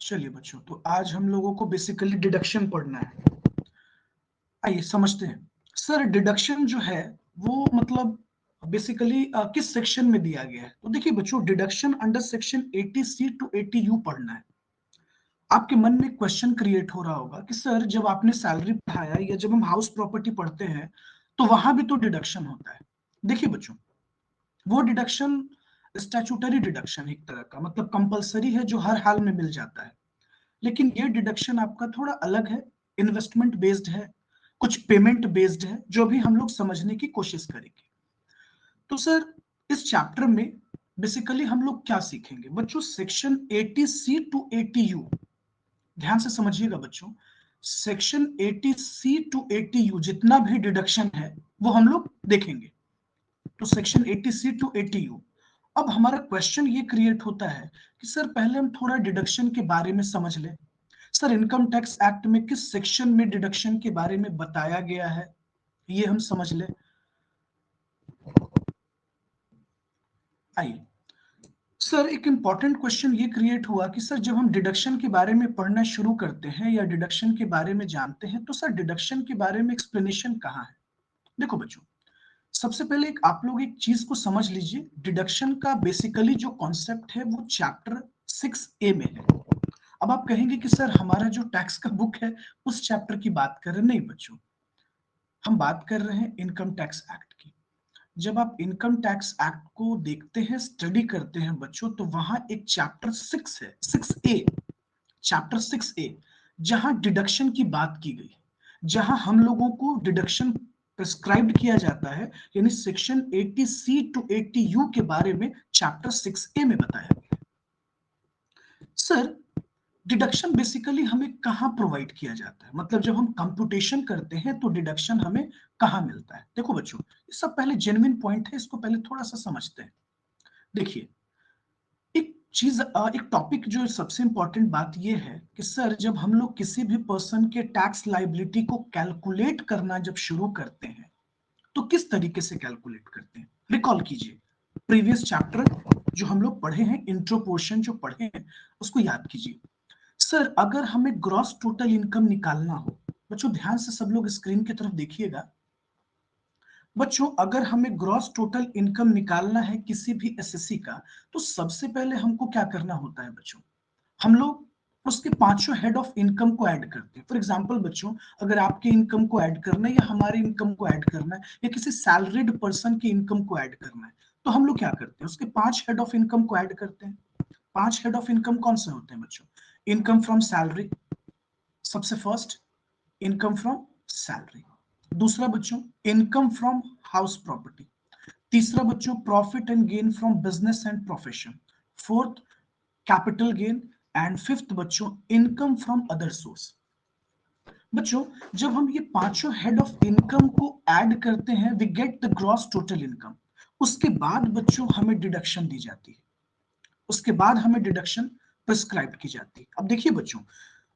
चलिए बच्चों, तो आज हम लोगों को बेसिकली डिडक्शन पढ़ना है। आइए समझते हैं। सर डिडक्शन जो है वो मतलब बेसिकली किस सेक्शन में दिया गया है? तो देखिए बच्चों, deduction under section 80C to 80U पढ़ना है। आपके मन में क्वेश्चन क्रिएट हो रहा होगा कि सर जब आपने सैलरी पढ़ाया या जब हम हाउस प्रॉपर्टी पढ़ते हैं तो वहां भी तो डिडक्शन होता है। देखिए बच्चों, वो डिडक्शन स्टैट्यूटरी डिडक्शन एक तरह का मतलब कंपलसरी है जो हर हाल में मिल जाता है। लेकिन ये डिडक्शन आपका थोड़ा अलग है, इन्वेस्टमेंट बेस्ड है, कुछ पेमेंट बेस्ड है, जो भी हम लोग समझने की कोशिश करेंगे। तो सर इस चैप्टर में बेसिकली हम लोग क्या सीखेंगे बच्चों? सेक्शन 80C टू 80U, ध्यान से समझिएगा बच्चों। सेक्शन 80C टू 80U जितना भी डिडक्शन है वो हम लोग देखेंगे। तो सेक्शन 80C टू 80U। अब हमारा क्वेश्चन ये क्रिएट होता है कि सर पहले हम थोड़ा डिडक्शन के बारे में समझ लें। सर इनकम टैक्स एक्ट में किस सेक्शन में डिडक्शन के बारे में बताया गया है, ये हम समझ लें। आइए सर, एक इंपॉर्टेंट क्वेश्चन ये क्रिएट हुआ कि सर जब हम डिडक्शन के बारे में पढ़ना शुरू करते हैं या डिडक्शन के बारे में जानते हैं तो सर डिडक्शन के बारे में एक्सप्लेनेशन कहाँ है? देखो बच्चों, सबसे पहले एक आप लोग एक चीज को समझ लीजिए। डिडक्शन का बेसिकली जो कॉन्सेप्ट है वो चैप्टर 6A में है। अब आप कहेंगे कि सर हमारा जो टैक्स का बुक है उस चैप्टर की बात कर रहे हैं। नहीं बच्चों, हम बात कर रहे हैं इनकम टैक्स एक्ट की। जब आप इनकम टैक्स एक्ट को देखते हैं, स्टडी करते हैं बच्चों, तो वहां एक चैप्टर 6 है, 6A, चैप्टर 6A, जहां डिडक्शन की बात की गई, जहां हम लोगों को डिडक्शन प्रिस्क्राइब किया जाता है, यानी सेक्शन 80C टू 80U के बारे में चैप्टर 6A में बताया गया। सर डिडक्शन बेसिकली हमें कहां प्रोवाइड किया जाता है, मतलब जब हम कंप्यूटेशन करते हैं तो डिडक्शन हमें कहां मिलता है? देखो बच्चों, ये सब पहले जेन्युइन पॉइंट है, इसको पहले थोड़ा सा समझते हैं। देखिए, एक चीज एक टॉपिक जो सबसे इंपॉर्टेंट बात यह है कि सर जब हम लोग किसी भी पर्सन के टैक्स लाइबिलिटी को कैलकुलेट करना जब शुरू करते हैं तो किस तरीके से कैलकुलेट करते हैं? रिकॉल कीजिए प्रीवियस चैप्टर जो हम लोग पढ़े हैं, इंट्रो पोर्शन जो पढ़े हैं उसको याद कीजिए। सर अगर हमें ग्रॉस टोटल इनकम निकालना हो, बच्चों ध्यान से सब लोग स्क्रीन की तरफ देखिएगा। बच्चों अगर हमें ग्रॉस टोटल इनकम निकालना है किसी भी एसएससी का, तो सबसे पहले हमको क्या करना होता है बच्चों? हम लोग उसके पांचों हेड ऑफ इनकम को ऐड करते हैं। फॉर एग्जांपल बच्चों, अगर आपके इनकम को ऐड करना है या हमारे इनकम को ऐड करना है या किसी सैलरीड पर्सन की इनकम को ऐड करना है, तो हम लोग क्या करते हैं? उसके 5 हेड ऑफ इनकम को ऐड करते हैं। 5 हेड ऑफ इनकम कौन से होते हैं बच्चों? इनकम फ्रॉम सैलरी, सबसे फर्स्ट इनकम फ्रॉम सैलरी। दूसरा बच्चों इनकम फ्रॉम हाउस प्रॉपर्टी। तीसरा बच्चों profit and gain from business and profession. Fourth capital gain. And fifth बच्चों इनकम फ्रॉम अदर सोर्स। बच्चों जब हम ये पांचों हेड ऑफ इनकम को ऐड करते हैं, we get the gross total income. उसके बाद बच्चों हमें डिडक्शन दी जाती है, उसके बाद हमें डिडक्शन प्रिस्क्राइब की जाती है। अब देखिए बच्चों,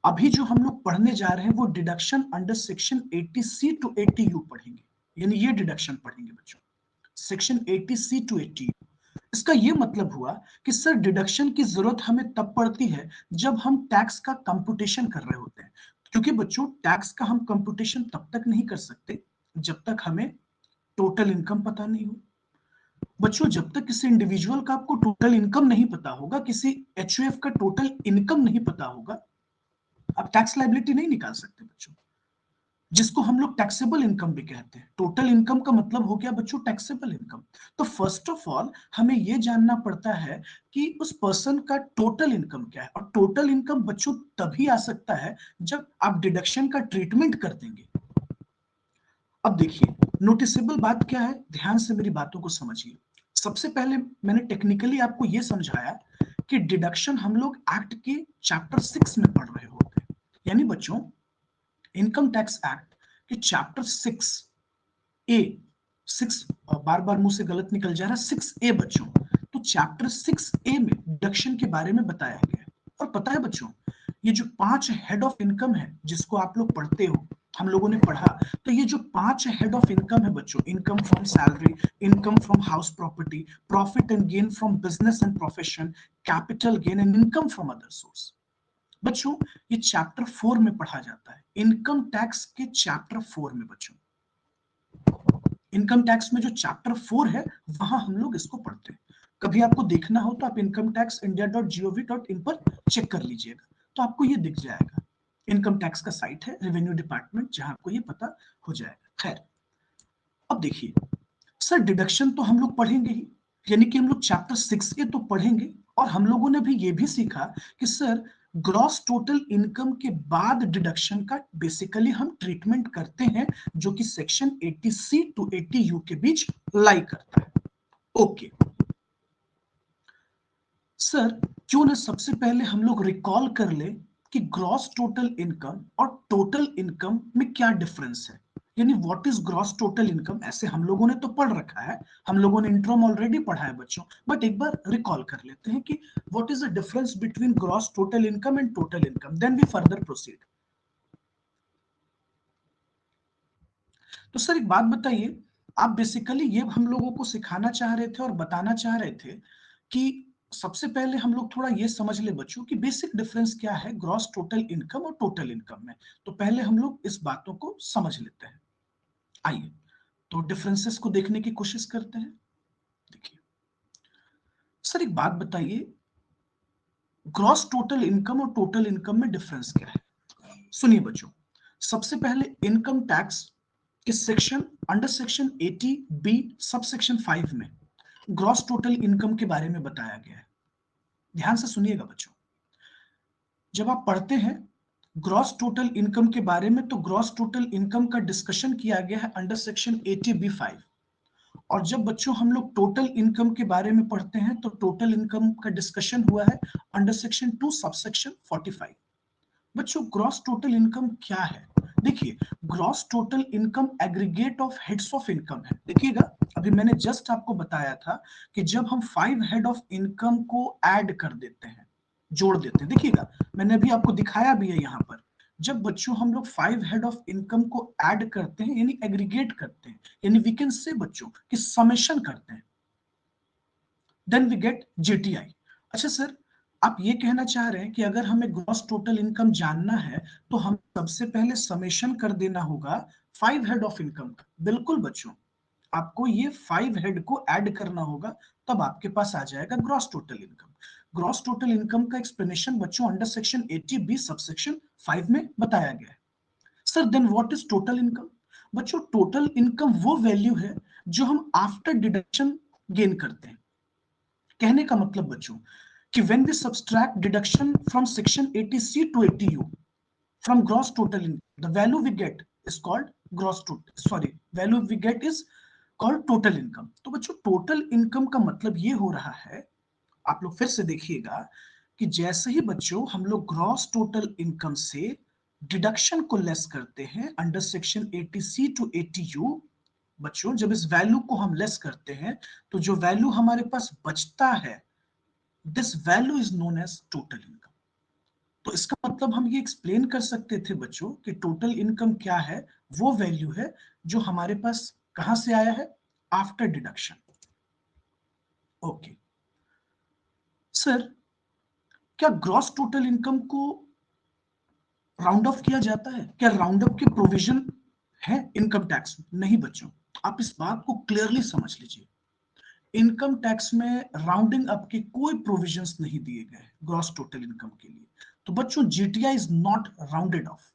अभी जो हम लोग पढ़ने जा रहे हैं वो deduction under section 80C to 80U पढ़ेंगे, यानी ये डिडक्शन पढ़ेंगे बच्चों, सेक्शन 80C टू 80U। इसका ये मतलब हुआ कि सर डिडक्शन की जरूरत हमें तब पड़ती है जब हम टैक्स का कंप्यूटेशन कर रहे होते हैं, क्योंकि बच्चों टैक्स का हम कंप्यूटेशन तब तक नहीं कर सकते जब तक हमें टोटल इनकम पता नहीं हो। बच्चों जब तक किसी इंडिविजुअल का आपको टोटल इनकम नहीं पता होगा, किसी एचयूएफ का टोटल इनकम नहीं पता होगा, आप टैक्स लायबिलिटी नहीं निकाल सकते बच्चों, जिसको हम लोग टैक्सेबल इनकम भी कहते हैं। टोटल इनकम का मतलब हो गया बच्चों टैक्सेबल इनकम। तो फर्स्ट ऑफ ऑल हमें यह जानना पड़ता है कि उस पर्सन का टोटल इनकम क्या है, और टोटल इनकम बच्चों तभी आ सकता है जब आप डिडक्शन का ट्रीटमेंट कर देंगे। अब देखिए, नोटिसेबल बात क्या है, ध्यान से मेरी बातों को समझिए। सबसे पहले मैंने टेक्निकली आपको यह समझाया कि डिडक्शन हम लोग एक्ट के चैप्टर 6 में पढ़ रहे होते हैं, यानी बच्चों इनकम टैक्स एक्ट के चैप्टर 6A, 6 बार बार मुंह से गलत निकल जा रहा है, 6A बच्चों। तो चैप्टर 6A में डिडक्शन के बारे में बताया गया है। और पता है बच्चों, ये जो 5 हेड ऑफ इनकम है जिसको आप लोग पढ़ते हो, हम लोगों ने पढ़ा, तो ये जो 5 हेड ऑफ इनकम है बच्चों, income from salary, income from house property, profit and gain from business and profession, capital gain and income from other source. बच्चों ये चैप्टर 4 में पढ़ा जाता है, इनकम टैक्स के चैप्टर 4 में। बच्चों इनकम टैक्स में जो चैप्टर 4 है वहां हम लोग इसको पढ़ते हैं। कभी आपको देखना हो तो आप इनकम टैक्स india.gov.in पर चेक कर लीजिएगा, तो आपको ये दिख जाएगा। इनकम टैक्स का साइट है, रेवेन्यू डिपार्टमेंट, जहां आपको ये पता हो जाएगा। खैर, अब देखिए सर, डिडक्शन तो हम लोग पढ़ेंगे ही, यानी कि हम लोग चैप्टर 6 के तो पढ़ेंगे, और हम लोगों ने भी ये भी सीखा कि सर ग्रॉस टोटल इनकम के बाद डिडक्शन का बेसिकली हम ट्रीटमेंट करते हैं, जो कि सेक्शन 80C टू 80U के बीच लाई करता है। ओके सर, क्यों ना सबसे पहले हम लोग रिकॉल कर ले कि ग्रॉस टोटल इनकम और टोटल इनकम में क्या डिफरेंस है, यानी what is gross total income. ऐसे हम लोगों ने तो पढ़ रखा है, हम लोगों ने इंट्रो में ऑलरेडी पढ़ा है बच्चों, बट एक बार रिकॉल कर लेते हैं कि what is the difference between gross total income and total income, then we further proceed. तो सर एक बात बताइए, आप बेसिकली ये हम लोगों को सिखाना चाह रहे थे और बताना चाह रहे थे कि सबसे पहले हम लोग थोड़ा ये समझ ले बच्चों कि बेसिक डिफरेंस क्या है ग्रॉस टोटल इनकम और टोटल इनकम में। तो पहले हम लोग इस बातों को समझ लेते हैं। आइए तो डिफरेंसेस को देखने की कोशिश करते हैं। देखिए सर एक बात बताइए, ग्रॉस टोटल इनकम और टोटल इनकम में डिफरेंस क्या है। सुनिए बच्चों, सबसे पहले इनकम टैक्स के section under section 80B sub section 5 में ग्रॉस टोटल इनकम के बारे में बताया गया है। ध्यान से सुनिएगा बच्चों, जब आप पढ़ते हैं ग्रॉस टोटल इनकम के बारे में, तो ग्रॉस टोटल इनकम का डिस्कशन किया गया है अंडर सेक्शन 80B5। और जब बच्चों हम लोग टोटल इनकम के बारे में पढ़ते हैं तो टोटल इनकम का डिस्कशन हुआ है अंडर सेक्शन 2 सबसेक्शन 45। बच्चों ग्रॉस टोटल इनकम क्या है। देखिए gross total income aggregate of heads of income है। देखिएगा अभी मैंने जस्ट आपको बताया था कि जब हम 5 हेड ऑफ इनकम को ऐड कर देते हैं, जोड़ देते हैं, देखिएगा मैंने अभी आपको दिखाया भी है यहाँ पर, जब बच्चों हम लोग 5 हेड ऑफ इनकम को ऐड करते हैं यानी एग्रीगेट करते हैं, यानी वी कैन से बच्चों कि समेशन करते हैं, देन वी गेट जीटीआई। अच्छा सर, आप ये कहना चाह रहे हैं कि अगर हमें ग्रॉस टोटल इनकम जानना है तो हम सबसे पहले समेशन कर देना होगा 5 हेड ऑफ इनकम का। बिल्कुल बच्चों, आपको ये 5 हेड को ऐड करना होगा, तब आपके पास आ जाएगा gross total income. Gross total income का एक्सप्लेनेशन बच्चों अंडर सेक्शन 80B सबसेक्शन 5 में बताया गया है। Sir then what is total income. बच्चों टोटल इनकम वो वैल्यू है जो हम आफ्टर डिडक्शन गेन करते हैं। कहने का मतलब बच्चों कि when we subtract deduction from section 80C to 80U from gross total income, the value we get is called gross total, sorry, value we get is called total income। तो बच्चों total income का मतलब ये हो रहा है, आप लोग फिर से देखिएगा कि जैसे ही बच्चों हम लोग ग्रॉस टोटल इनकम से डिडक्शन को लेस करते हैं under section 80C to 80U, बच्चों जब इस वैल्यू को हम लेस करते हैं तो जो वैल्यू हमारे पास बचता है, this value is known as total income. तो इसका मतलब हम ये एक्सप्लेन कर सकते थे बच्चों कि टोटल इनकम क्या है, वो वैल्यू है जो हमारे पास कहां से आया है, आफ्टर डिडक्शन। ओके सर, क्या ग्रॉस टोटल इनकम को राउंड ऑफ किया जाता है, क्या राउंड अप के प्रोविजन है इनकम टैक्स में। नहीं बच्चों, आप इस बात को क्लियरली समझ लीजिए, इनकम टैक्स में राउंडिंग अप के कोई प्रोविजंस नहीं दिए गए ग्रॉस टोटल इनकम के लिए। तो बच्चों GTI is not rounded off.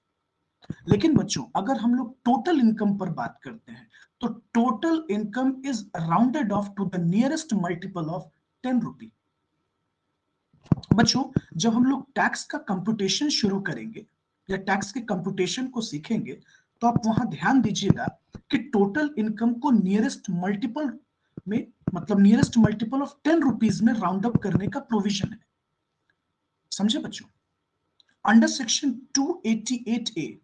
लेकिन बच्चों अगर हम लोग टोटल इनकम पर बात करते हैं तो total income is rounded off to the nearest multiple of 10 rupee. बच्चों जब हम लोग टैक्स का कंप्यूटेशन शुरू करेंगे या टैक्स के कंप्यूटेशन को सीखेंगे तो आप वहां ध्यान दीजिएगा कि टोटल इनकम को नियरेस्ट मल्टीपल में, मतलब नियरेस्ट मल्टीपल ऑफ 10 रुपीज में राउंड अप करने का प्रोविजन है। समझे बच्चों, अंडर सेक्शन 288A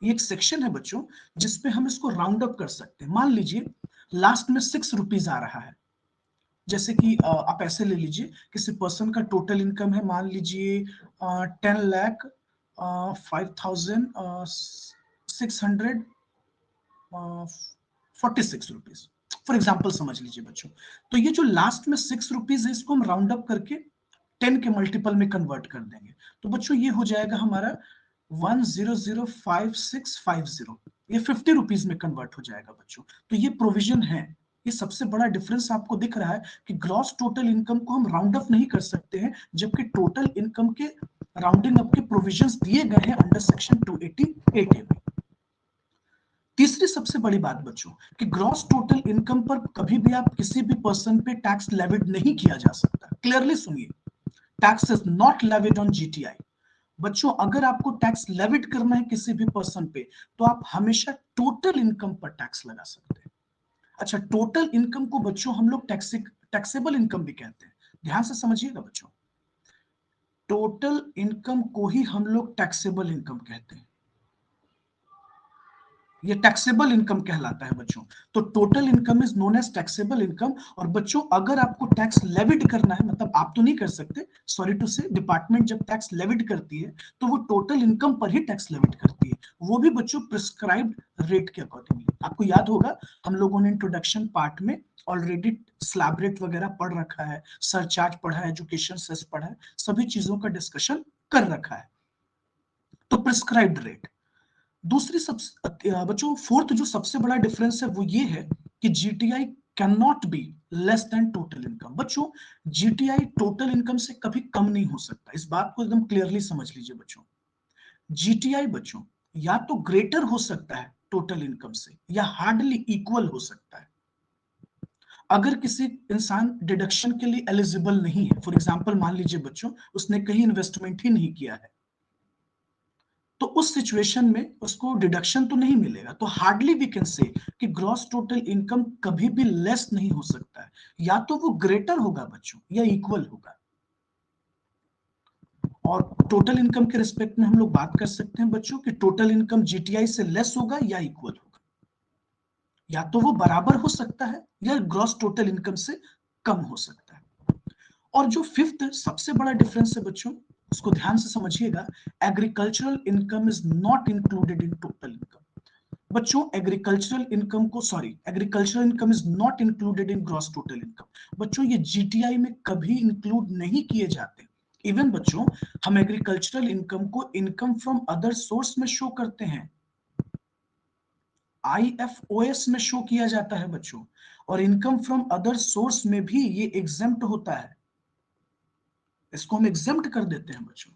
ये एक सेक्शन है बच्चों जिसपे हम इसको राउंड अप कर सकते हैं। मान लीजिए लास्ट में 6 रुपीज आ रहा है, जैसे कि आप ऐसे ले लीजिए, किसी पर्सन का टोटल इनकम है मान लीजिए 10,05,646 रुपीज, फॉर एग्जाम्पल समझ लीजिए बच्चों। तो ये जो लास्ट में 6 रुपीज है इसको हम राउंड अप करके 10 के मल्टीपल में कन्वर्ट कर देंगे तो बच्चों ये हो जाएगा हमारा 1005,650, ये 50 रुपीज में कन्वर्ट हो जाएगा बच्चों। तो ये प्रोविजन है। ये सबसे बड़ा डिफरेंस आपको दिख रहा है कि ग्रॉस टोटल इनकम को हम राउंड अप नहीं कर सकते हैं, जबकि टोटल इनकम के राउंडिंग अप के प्रोविजंस दिए गए हैं अंडर सेक्शन 288A में। तीसरी सबसे बड़ी बात बच्चों कि ग्रॉस टोटल इनकम पर कभी भी आप किसी भी पर्सन पे टैक्स लेविड नहीं किया जा सकता। क्लियरली सुनिए, tax is not levied on GTI. बच्चों अगर आपको टैक्स लेविड करना है किसी भी पर्सन पे तो आप हमेशा टोटल इनकम पर टैक्स लगा सकते हैं। अच्छा, टोटल इनकम को बच्चों हम लोग टैक्सेबल इनकम भी कहते हैं। ध्यान से समझिएगा बच्चों, टोटल इनकम को ही हम लोग टैक्सेबल इनकम कहते हैं। ये टैक्सेबल इनकम कहलाता है बच्चों। तो total income is known as taxable income. और बच्चों अगर आपको टैक्स लेविड करना है, मतलब आप तो नहीं कर सकते, सॉरी टू से, डिपार्टमेंट जब टैक्स लेविड करती है तो वो टोटल इनकम पर ही टैक्स लेविड करती है, वो भी बच्चों प्रिस्क्राइब्ड रेट के अकॉर्डिंगली। आपको याद होगा हम लोगों ने इंट्रोडक्शन पार्ट में ऑलरेडी स्लैब रेट वगैरह पढ़ रखा है, सरचार्ज पढ़ा है, एजुकेशन सेस पढ़ा है, सभी चीजों का डिस्कशन कर रखा है। तो प्रिस्क्राइब्ड रेट। दूसरी सब बच्चों फोर्थ जो सबसे बड़ा डिफरेंस है वो ये है कि GTI can not be less than total income. बच्चों जीटीआई टोटल इनकम से कभी कम नहीं हो सकता, इस बात को एकदम क्लियरली समझ लीजिए बच्चों। जीटीआई बच्चों या तो ग्रेटर हो सकता है टोटल इनकम से या हार्डली इक्वल हो सकता है। अगर किसी इंसान डिडक्शन के लिए एलिजिबल नहीं है, फॉर एग्जाम्पल मान लीजिए बच्चों उसने कहीं इन्वेस्टमेंट ही नहीं किया है, तो उस सिचुएशन में उसको डिडक्शन तो नहीं मिलेगा। तो हार्डली वी कैन से कि ग्रॉस टोटल इनकम कभी भी लेस नहीं हो सकता है, या तो वो ग्रेटर होगा बच्चों या इक्वल होगा। और टोटल इनकम के रिस्पेक्ट में हम लोग बात कर सकते हैं बच्चों कि टोटल इनकम जीटीआई से लेस होगा या इक्वल होगा, या तो वो बराबर हो सकता है या ग्रॉस टोटल इनकम से कम हो सकता है। और जो फिफ्थ सबसे बड़ा डिफरेंस है बच्चों, उसको ध्यान से समझिएगा, agricultural income is not included in total income. बच्चों एग्रीकल्चरल इनकम को, sorry, agricultural income is not included in gross total income. बच्चों ये जीटीआई में कभी इंक्लूड नहीं किए जाते। इवन बच्चों हम एग्रीकल्चरल इनकम को इनकम फ्रॉम अदर सोर्स में शो करते हैं, आईएफओएस में शो किया जाता है बच्चों। और इनकम फ्रॉम अदर सोर्स में भी ये एग्जेम्प्ट होता है, इसको हम एग्जेम्प्ट कर देते हैं बच्चों।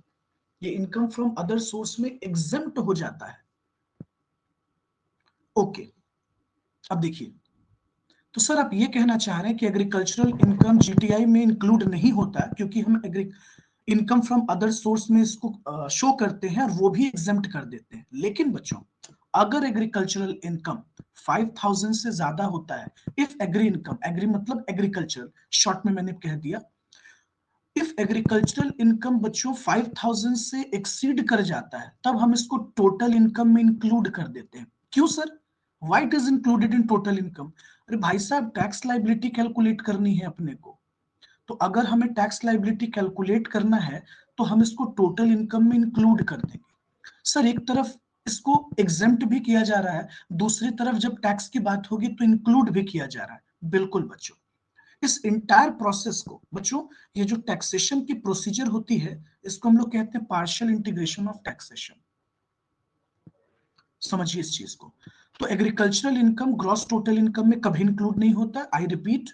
ये इनकम फ्रॉम अदर सोर्स में एग्जेम्प्ट हो जाता है। ओके, अब देखिए, तो सर आप ये कहना चाह रहे हैं कि एग्रीकल्चरल इनकम जीटीआई में इंक्लूड नहीं होता क्योंकि हम इनकम फ्रॉम अदर सोर्स में इसको शो करते हैं और वो भी एग्जेम्प्ट कर देते हैं। लेकिन बच्चों अगर एग्रीकल्चरल इनकम 5,000 से ज्यादा होता है, इफ एग्री इनकम, एग्री मतलब एग्रीकल्चरल, शॉर्ट में मैंने कह दिया, इफ एग्रीकल्चरल इनकम बच्चों 5,000 से एक्सीड कर जाता है तब हम इसको टोटल इनकम में इंक्लूड कर देते हैं। क्यों sir, why it is included in total income? अरे भाई साहब टैक्स लाइबिलिटी कैलकुलेट करनी है अपने को, तो अगर हमें टैक्स लाइबिलिटी कैलकुलेट करना है तो हम इसको टोटल इनकम में इंक्लूड कर देंगे। सर एक तरफ इसको एग्जेम्प्ट भी किया जा रहा है, दूसरी तरफ जब टैक्स की बात होगी तो इंक्लूड भी किया जा रहा है। बिल्कुल बच्चों, इस इंटायर प्रोसेस को बच्चों, ये जो टैक्सेशन की प्रोसीजर होती है इसको हम लोग कहते हैं पार्शियल इंटीग्रेशन ऑफ टैक्सेशन। समझिए इस चीज को। तो agricultural income gross total income में कभी इंक्लूड नहीं होता, आई रिपीट,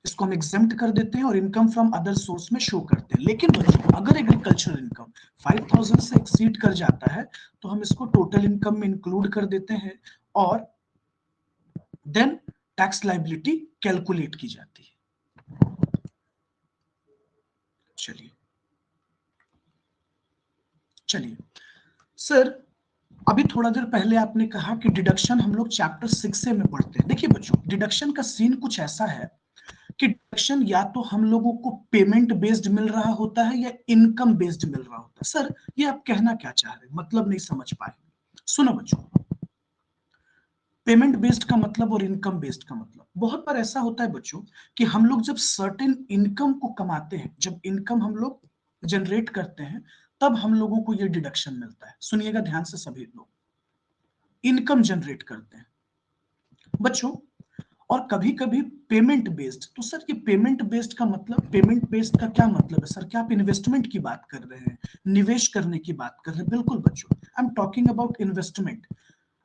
इसको हम एग्जेम्प्ट कर देते हैं और इनकम फ्रॉम अदर सोर्स में शो करते हैं। लेकिन बच्चों अगर एग्रीकल्चरल इनकम 5,000 से एक्सीड कर जाता है तो हम इसको टोटल इनकम में इंक्लूड कर देते हैं और देन टैक्स लाइबिलिटी कैलकुलेट की जाती है। चलिए चलिए सर, अभी थोड़ा देर पहले आपने कहा कि डिडक्शन हम लोग चैप्टर 6 में पढ़ते हैं। देखिए बच्चों डिडक्शन का सीन कुछ ऐसा है कि डिडक्शन या तो हम लोगों को पेमेंट बेस्ड मिल रहा होता है या इनकम बेस्ड मिल रहा होता है। सर ये आप कहना क्या चाह रहे हैं, मतलब नहीं समझ पाए। सुनो बच्चों, पेमेंट बेस्ड का मतलब और इनकम बेस्ड का मतलब, बहुत बार ऐसा होता है बच्चों कि हम लोग जब सर्टेन इनकम को कमाते हैं, जब इनकम हम लोग जनरेट करते हैं तब हम लोगों को ये डिडक्शन मिलता है। सुनिएगा ध्यान से सभी लोग, इनकम जनरेट करते हैं बच्चों, और कभी कभी पेमेंट बेस्ड। तो सर ये पेमेंट बेस्ड का मतलब, पेमेंट बेस्ड का क्या मतलब है सर? क्या आप इन्वेस्टमेंट की बात कर रहे हैं, निवेश करने की बात कर रहे हैं? बिल्कुल बच्चों, I am talking about investment.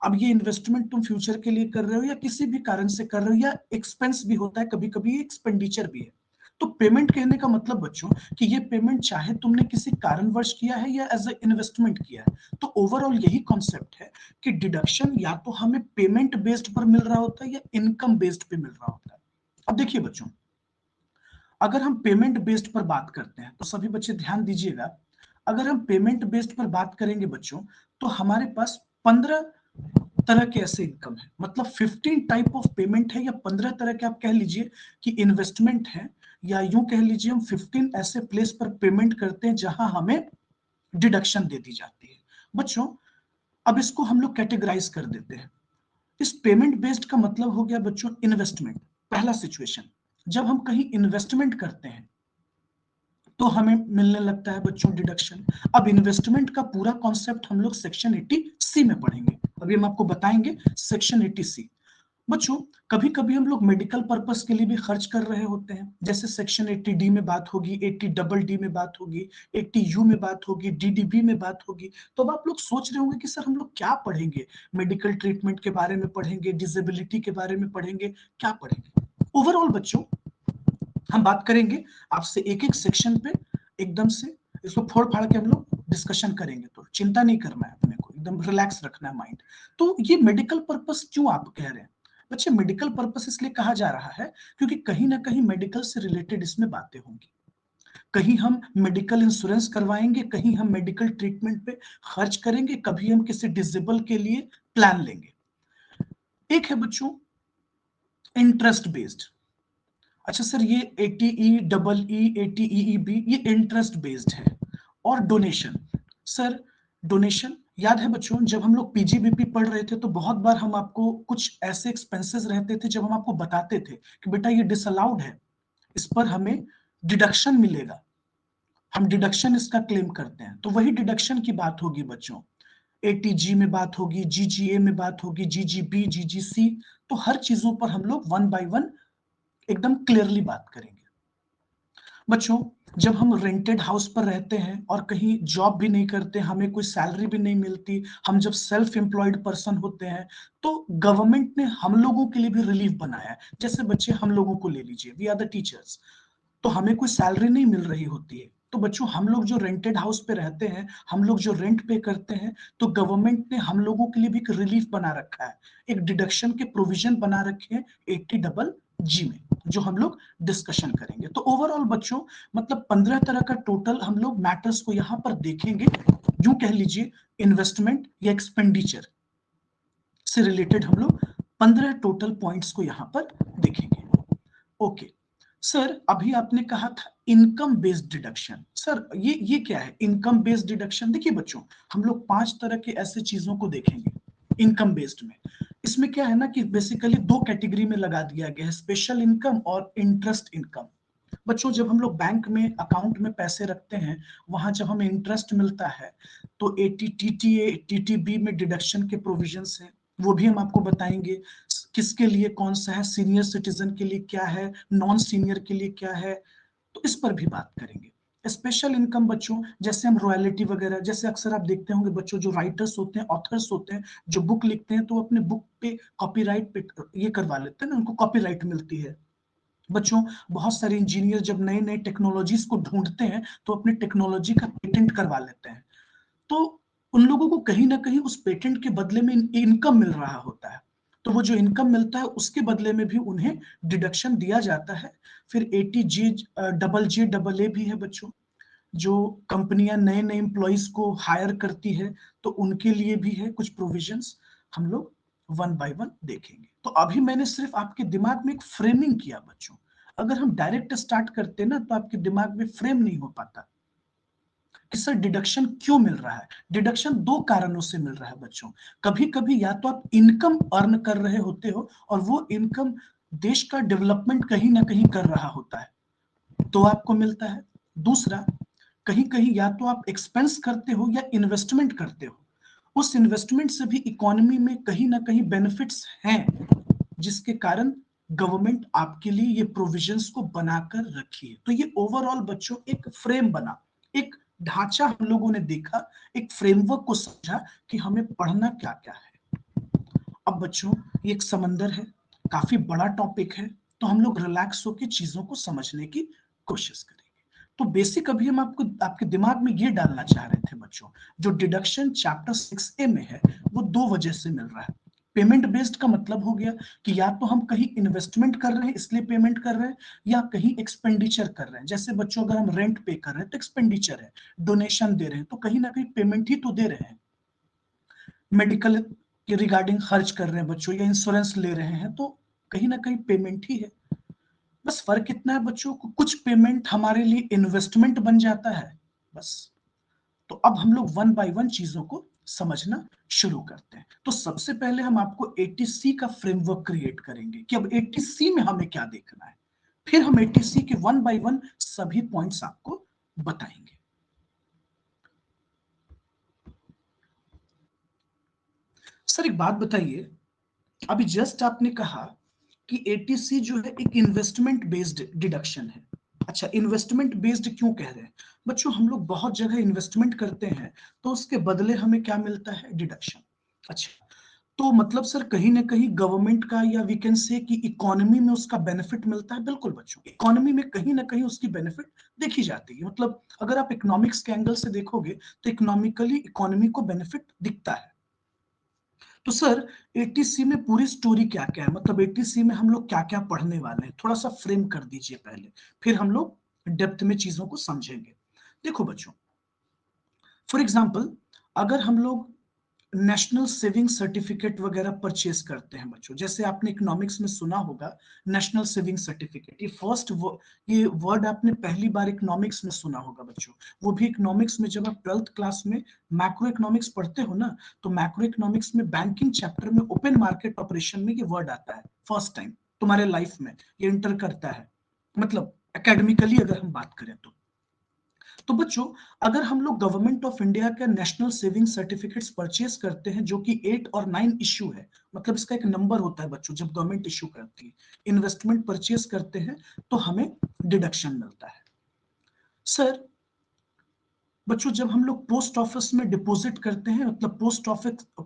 अब ये इन्वेस्टमेंट तुम फ्यूचर के लिए कर रहे हो या किसी भी कारण से कर रहे हो, या एक्सपेंस भी होता है कभी कभी, एक्सपेंडिचर भी है। तो पेमेंट कहने का मतलब बच्चों कि ये पेमेंट चाहे तुमने किसी कारणवश किया है या एज ए इन्वेस्टमेंट किया है, तो ओवरऑल यही कॉन्सेप्ट है कि डिडक्शन या तो हमें पेमेंट बेस्ड पर मिल रहा होता है या इनकम बेस्ड पे मिल रहा होता है। अब देखिए बच्चों, अगर हम पेमेंट बेस्ड पर बात करते हैं तो सभी बच्चे ध्यान दीजिएगा, अगर हम पेमेंट बेस्ड पर बात करेंगे बच्चों, तो हमारे पास 15 तरह के ऐसे इनकम है, मतलब 15 टाइप ऑफ पेमेंट है, या 15 तरह के आप कह लीजिए कि इन्वेस्टमेंट है, या यूं कह लीजिए हम 15 ऐसे प्लेस पर पेमेंट करते हैं जहां हमें डिडक्शन दे दी जाती है। बच्चों अब इसको हम लोग कैटेगराइज कर देते हैं। इस पेमेंट बेस्ड का मतलब हो गया बच्चों इन्वेस्टमेंट। पहला सिचुएशन, जब हम कहीं इन्वेस्टमेंट करते हैं तो हमें मिलने लगता है बच्चों डिडक्शन। अब इन्वेस्टमेंट का पूरा कॉन्सेप्ट हम लोग सेक्शन 80C में पढ़ेंगे, अभी हम आपको बताएंगे सेक्शन 80C। बच्चों कभी कभी हम लोग मेडिकल पर्पस के लिए भी खर्च कर रहे होते हैं, जैसे सेक्शन 80D में बात होगी, 80DD में बात होगी, 80U में बात होगी, DDB में बात होगी। तो अब आप लोग सोच रहे होंगे कि सर हम लोग क्या पढ़ेंगे, मेडिकल ट्रीटमेंट के बारे में पढ़ेंगे, डिसेबिलिटी के बारे में पढ़ेंगे, क्या पढ़ेंगे? ओवरऑल बच्चों हम बात करेंगे आपसे एक एक सेक्शन पे, एकदम से इसको फोड़ फाड़ के हम लोग डिस्कशन करेंगे, तो चिंता नहीं करना है अपने को, एकदम रिलैक्स रखना है माइंड। तो ये मेडिकल पर्पस क्यों आप कह रहे हैं बच्चे? मेडिकल पर्पस इसलिए कहा जा रहा है क्योंकि कहीं ना कहीं मेडिकल से रिलेटेड इसमें बातें होंगी। कहीं हम मेडिकल इंश्योरेंस करवाएंगे, कहीं हम मेडिकल ट्रीटमेंट पे खर्च करेंगे, कभी हम किसी डिसेबल के लिए प्लान लेंगे। एक है बच्चों इंटरेस्ट बेस्ड। अच्छा सर ये ATE, ये इंटरेस्ट बेस्ड है। और डोनेशन, सर डोनेशन याद है बच्चों, जब हम लोग PGBP पढ़ रहे थे तो बहुत बार हम आपको कुछ ऐसे एक्सपेंसेस रहते थे जब हम आपको बताते थे कि बेटा ये डिसअलाउड है, इस पर हमें डिडक्शन मिलेगा, हम डिडक्शन इसका क्लेम करते हैं, तो वही डिडक्शन की बात होगी बच्चों। ATG में बात होगी, GGA में बात होगी, GGB, GGC। तो हर चीजों पर हम लोग वन बाय वन एकदम क्लियरली बात करेंगे। बच्चों जब हम रेंटेड हाउस पर रहते हैं और कहीं जॉब भी नहीं करते, हमें कोई सैलरी भी नहीं मिलती, हम जब सेल्फ एम्प्लॉयड पर्सन होते हैं, तो गवर्नमेंट ने हम लोगों के लिए भी रिलीफ बनाया है। जैसे बच्चे हम लोगों को ले लीजिए, वी आर द टीचर्स, तो हमें कोई सैलरी नहीं मिल रही होती है, तो बच्चों हम लोग जो रेंटेड हाउस पे रहते हैं, हम लोग जो रेंट पे करते हैं, तो गवर्नमेंट ने हम लोगों के लिए भी एक रिलीफ बना रखा है, एक डिडक्शन के प्रोविजन बना रखे हैं 80GG में, जो हम लोग डिस्कशन करेंगे। तो ओवरऑल बच्चों मतलब 15 तरह का टोटल हम लोग मैटर्स को यहाँ पर देखेंगे। यूं कह लीजिए इन्वेस्टमेंट या एक्सपेंडिचर से रिलेटेड हम लोग 15 टोटल पॉइंट्स को यहाँ पर देखेंगे। ओके सर, अभी आपने कहा था इनकम बेस्ड डिडक्शन। सर ये क्या है इनकम बेस्ड डिडक्शन? देखिए बच्चों हम लोग 5 तरह के ऐसे चीजों को देखेंगे इनकम बेस्ड में। इसमें क्या है ना कि बेसिकली 2 कैटेगरी में लगा दिया गया है, स्पेशल इनकम और इंटरेस्ट इनकम। बच्चों जब हम लोग बैंक में अकाउंट में पैसे रखते हैं, वहां जब हमें इंटरेस्ट मिलता है, तो ATTTA TTB में डिडक्शन के प्रोविजंस हैं, वो भी हम आपको बताएंगे। किसके लिए कौन सा है, सीनियर सिटीजन के लिए क्या है, नॉन सीनियर के लिए क्या है, तो इस पर भी बात करेंगे। स्पेशल इनकम बच्चों जैसे हम रॉयल्टी वगैरह, जैसे अक्सर आप देखते होंगे बच्चों जो राइटर्स होते हैं, ऑथर्स होते हैं, जो बुक लिखते हैं, तो वो अपने बुक पे कॉपीराइट पे ये करवा लेते हैं ना, उनको कॉपीराइट मिलती है। बच्चों बहुत सारे इंजीनियर जब नए नए टेक्नोलॉजीज को ढूंढते हैं तो अपनी टेक्नोलॉजी का पेटेंट करवा लेते हैं, तो उन लोगों को कहीं ना कहीं उस पेटेंट के बदले में इनकम मिल रहा होता है, तो वो जो इनकम मिलता है उसके बदले में भी उन्हें डिडक्शन दिया जाता है। फिर ATG, AA भी है बच्चों, जो कंपनियां नए नए एम्प्लॉइज को हायर करती है, तो उनके लिए भी है कुछ प्रोविजंस, हम लोग वन बाय वन देखेंगे। तो अभी मैंने सिर्फ आपके दिमाग में एक फ्रेमिंग किया बच्चों, अगर हम डायरेक्ट स्टार्ट करते ना तो आपके दिमाग में फ्रेम नहीं हो पाता कि सर डिडक्शन क्यों मिल रहा है। डिडक्शन 2 कारणों से मिल रहा है बच्चों। कभी कभी या तो आप इनकम अर्न कर रहे होते हो और वो इनकम देश का डेवलपमेंट कहीं ना कहीं कर रहा होता है, तो आपको मिलता है। दूसरा, कहीं कहीं या तो आप एक्सपेंस करते हो या इन्वेस्टमेंट करते हो, उस इन्वेस्टमेंट से भी इकोनॉमी में कहीं ना कहीं बेनिफिट्स हैं, जिसके कारण गवर्नमेंट आपके लिए ये प्रोविजंस को बनाकर रखी है। तो ये ओवरऑल बच्चों एक फ्रेम बना, एक ढांचा हम लोगों ने देखा, एक फ्रेमवर्क को समझा कि हमें पढ़ना क्या क्या है। अब बच्चों ये एक समंदर है, काफी बड़ा टॉपिक है, तो हम लोग रिलैक्स होकर चीजों को समझने की कोशिश करेंगे। तो बेसिक अभी हम आपको आपके दिमाग में ये डालना चाह रहे थे बच्चों, जो डिडक्शन चैप्टर 6A में है वो दो वजह से मिल रहा है। पेमेंट बेस्ड का मतलब हो गया कि या तो हम कहीं इन्वेस्टमेंट कर रहे हैं इसलिए पेमेंट कर रहे हैं, या कहीं एक्सपेंडिचर कर रहे हैं। जैसे बच्चों अगर हम रेंट पे कर रहे हैं तो एक्सपेंडिचर है, डोनेशन दे रहे हैं तो कहीं ना कहीं पेमेंट ही तो दे रहे हैं। मेडिकल के रिगार्डिंग खर्च कर रहे हैं बच्चों, या इंश्योरेंस ले रहे हैं तो कहीं ना कहीं पेमेंट ही है। बस फर्क इतना है बच्चों को, कुछ पेमेंट हमारे लिए इन्वेस्टमेंट बन जाता है बस। तो अब हम लोग वन बाय वन चीजों को समझना शुरू करते हैं। तो सबसे पहले हम आपको 80C का फ्रेमवर्क क्रिएट करेंगे कि अब 80C में हमें क्या देखना है, फिर हम 80C के वन बाय वन सभी पॉइंट्स आपको बताएंगे। सर एक बात बताइए, अभी जस्ट आपने कहा कि 80C जो है एक इन्वेस्टमेंट बेस्ड डिडक्शन है। अच्छा, इन्वेस्टमेंट बेस्ड क्यों कह रहे हैं बच्चों? हम लोग बहुत जगह इन्वेस्टमेंट करते हैं तो उसके बदले हमें क्या मिलता है? डिडक्शन। अच्छा, तो मतलब सर कहीं ना कहीं गवर्नमेंट का, या वी कैन से कि इकोनॉमी में उसका बेनिफिट मिलता है। बिल्कुल बच्चों, इकोनॉमी में कहीं ना कहीं उसकी बेनिफिट देखी जाती है। मतलब अगर आप इकोनॉमिक्स के एंगल से देखोगे तो इकोनॉमिकली इकोनॉमी को बेनिफिट दिखता है। तो सर 80C में पूरी स्टोरी क्या क्या है, मतलब 80C में हम लोग क्या क्या पढ़ने वाले हैं, थोड़ा सा फ्रेम कर दीजिए पहले, फिर हम लोग डेप्थ में चीजों को समझेंगे। देखो बच्चों, फॉर एग्जाम्पल अगर हम लोग नेशनल सेविंग सर्टिफिकेट वगैरह परचेज करते हैं बच्चों, जैसे आपने इकोनॉमिक्स में सुना होगा नेशनल सेविंग सर्टिफिकेट, ये वर्ड आपने पहली बार इकोनॉमिक्स में सुना होगा बच्चों। वो भी इकोनॉमिक्स में जब आप 12th क्लास में मैक्रो इकोनॉमिक्स पढ़ते हो ना, तो मैक्रो इकोनॉमिक्स में बैंकिंग चैप्टर में ओपन मार्केट ऑपरेशन में ये वर्ड आता है फर्स्ट टाइम तुम्हारे लाइफ में, ये इंटर करता है, मतलब एकेडमिकली अगर हम बात करें तो बच्चों अगर हम लोग गवर्नमेंट ऑफ इंडिया का नेशनल सेविंग सर्टिफिकेट्स परचेज करते हैं, जो कि 8 और 9 इश्यू है, मतलब इसका एक नंबर होता है बच्चों जब गवर्नमेंट इश्यू करती है, इन्वेस्टमेंट परचेज करते हैं तो हमें डिडक्शन मिलता है। सर बच्चों जब हम लोग पोस्ट ऑफिस में डिपॉजिट करते हैं, मतलब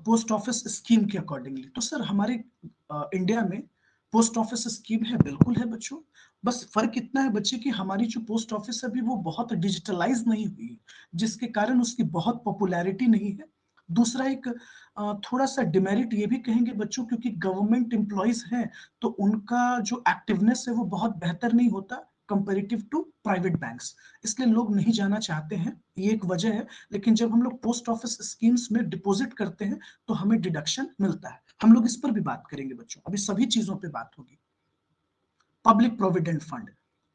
पोस्ट ऑफिस स्कीम के अकॉर्डिंगली, तो सर हमारे इंडिया में पोस्ट ऑफिस स्कीम है, बिल्कुल है बच्चों। बस फर्क इतना है बच्चे कि हमारी जो पोस्ट ऑफिस है अभी वो बहुत डिजिटलाइज नहीं हुई है, जिसके कारण उसकी बहुत पॉपुलैरिटी नहीं है। दूसरा एक थोड़ा सा डिमेरिट ये भी कहेंगे बच्चों, क्योंकि गवर्नमेंट एम्प्लॉयज हैं तो उनका जो एक्टिवनेस है वो बहुत बेहतर नहीं होता कंपेरेटिव टू प्राइवेट बैंक्स, इसलिए लोग नहीं जाना चाहते हैं, ये एक वजह है। लेकिन जब हम लोग पोस्ट ऑफिस स्कीम्स में डिपॉजिट करते हैं तो हमें डिडक्शन मिलता है। हम लोग इस पर भी बात करेंगे बच्चों, अभी सभी चीजों पे बात होगी। Public provident fund,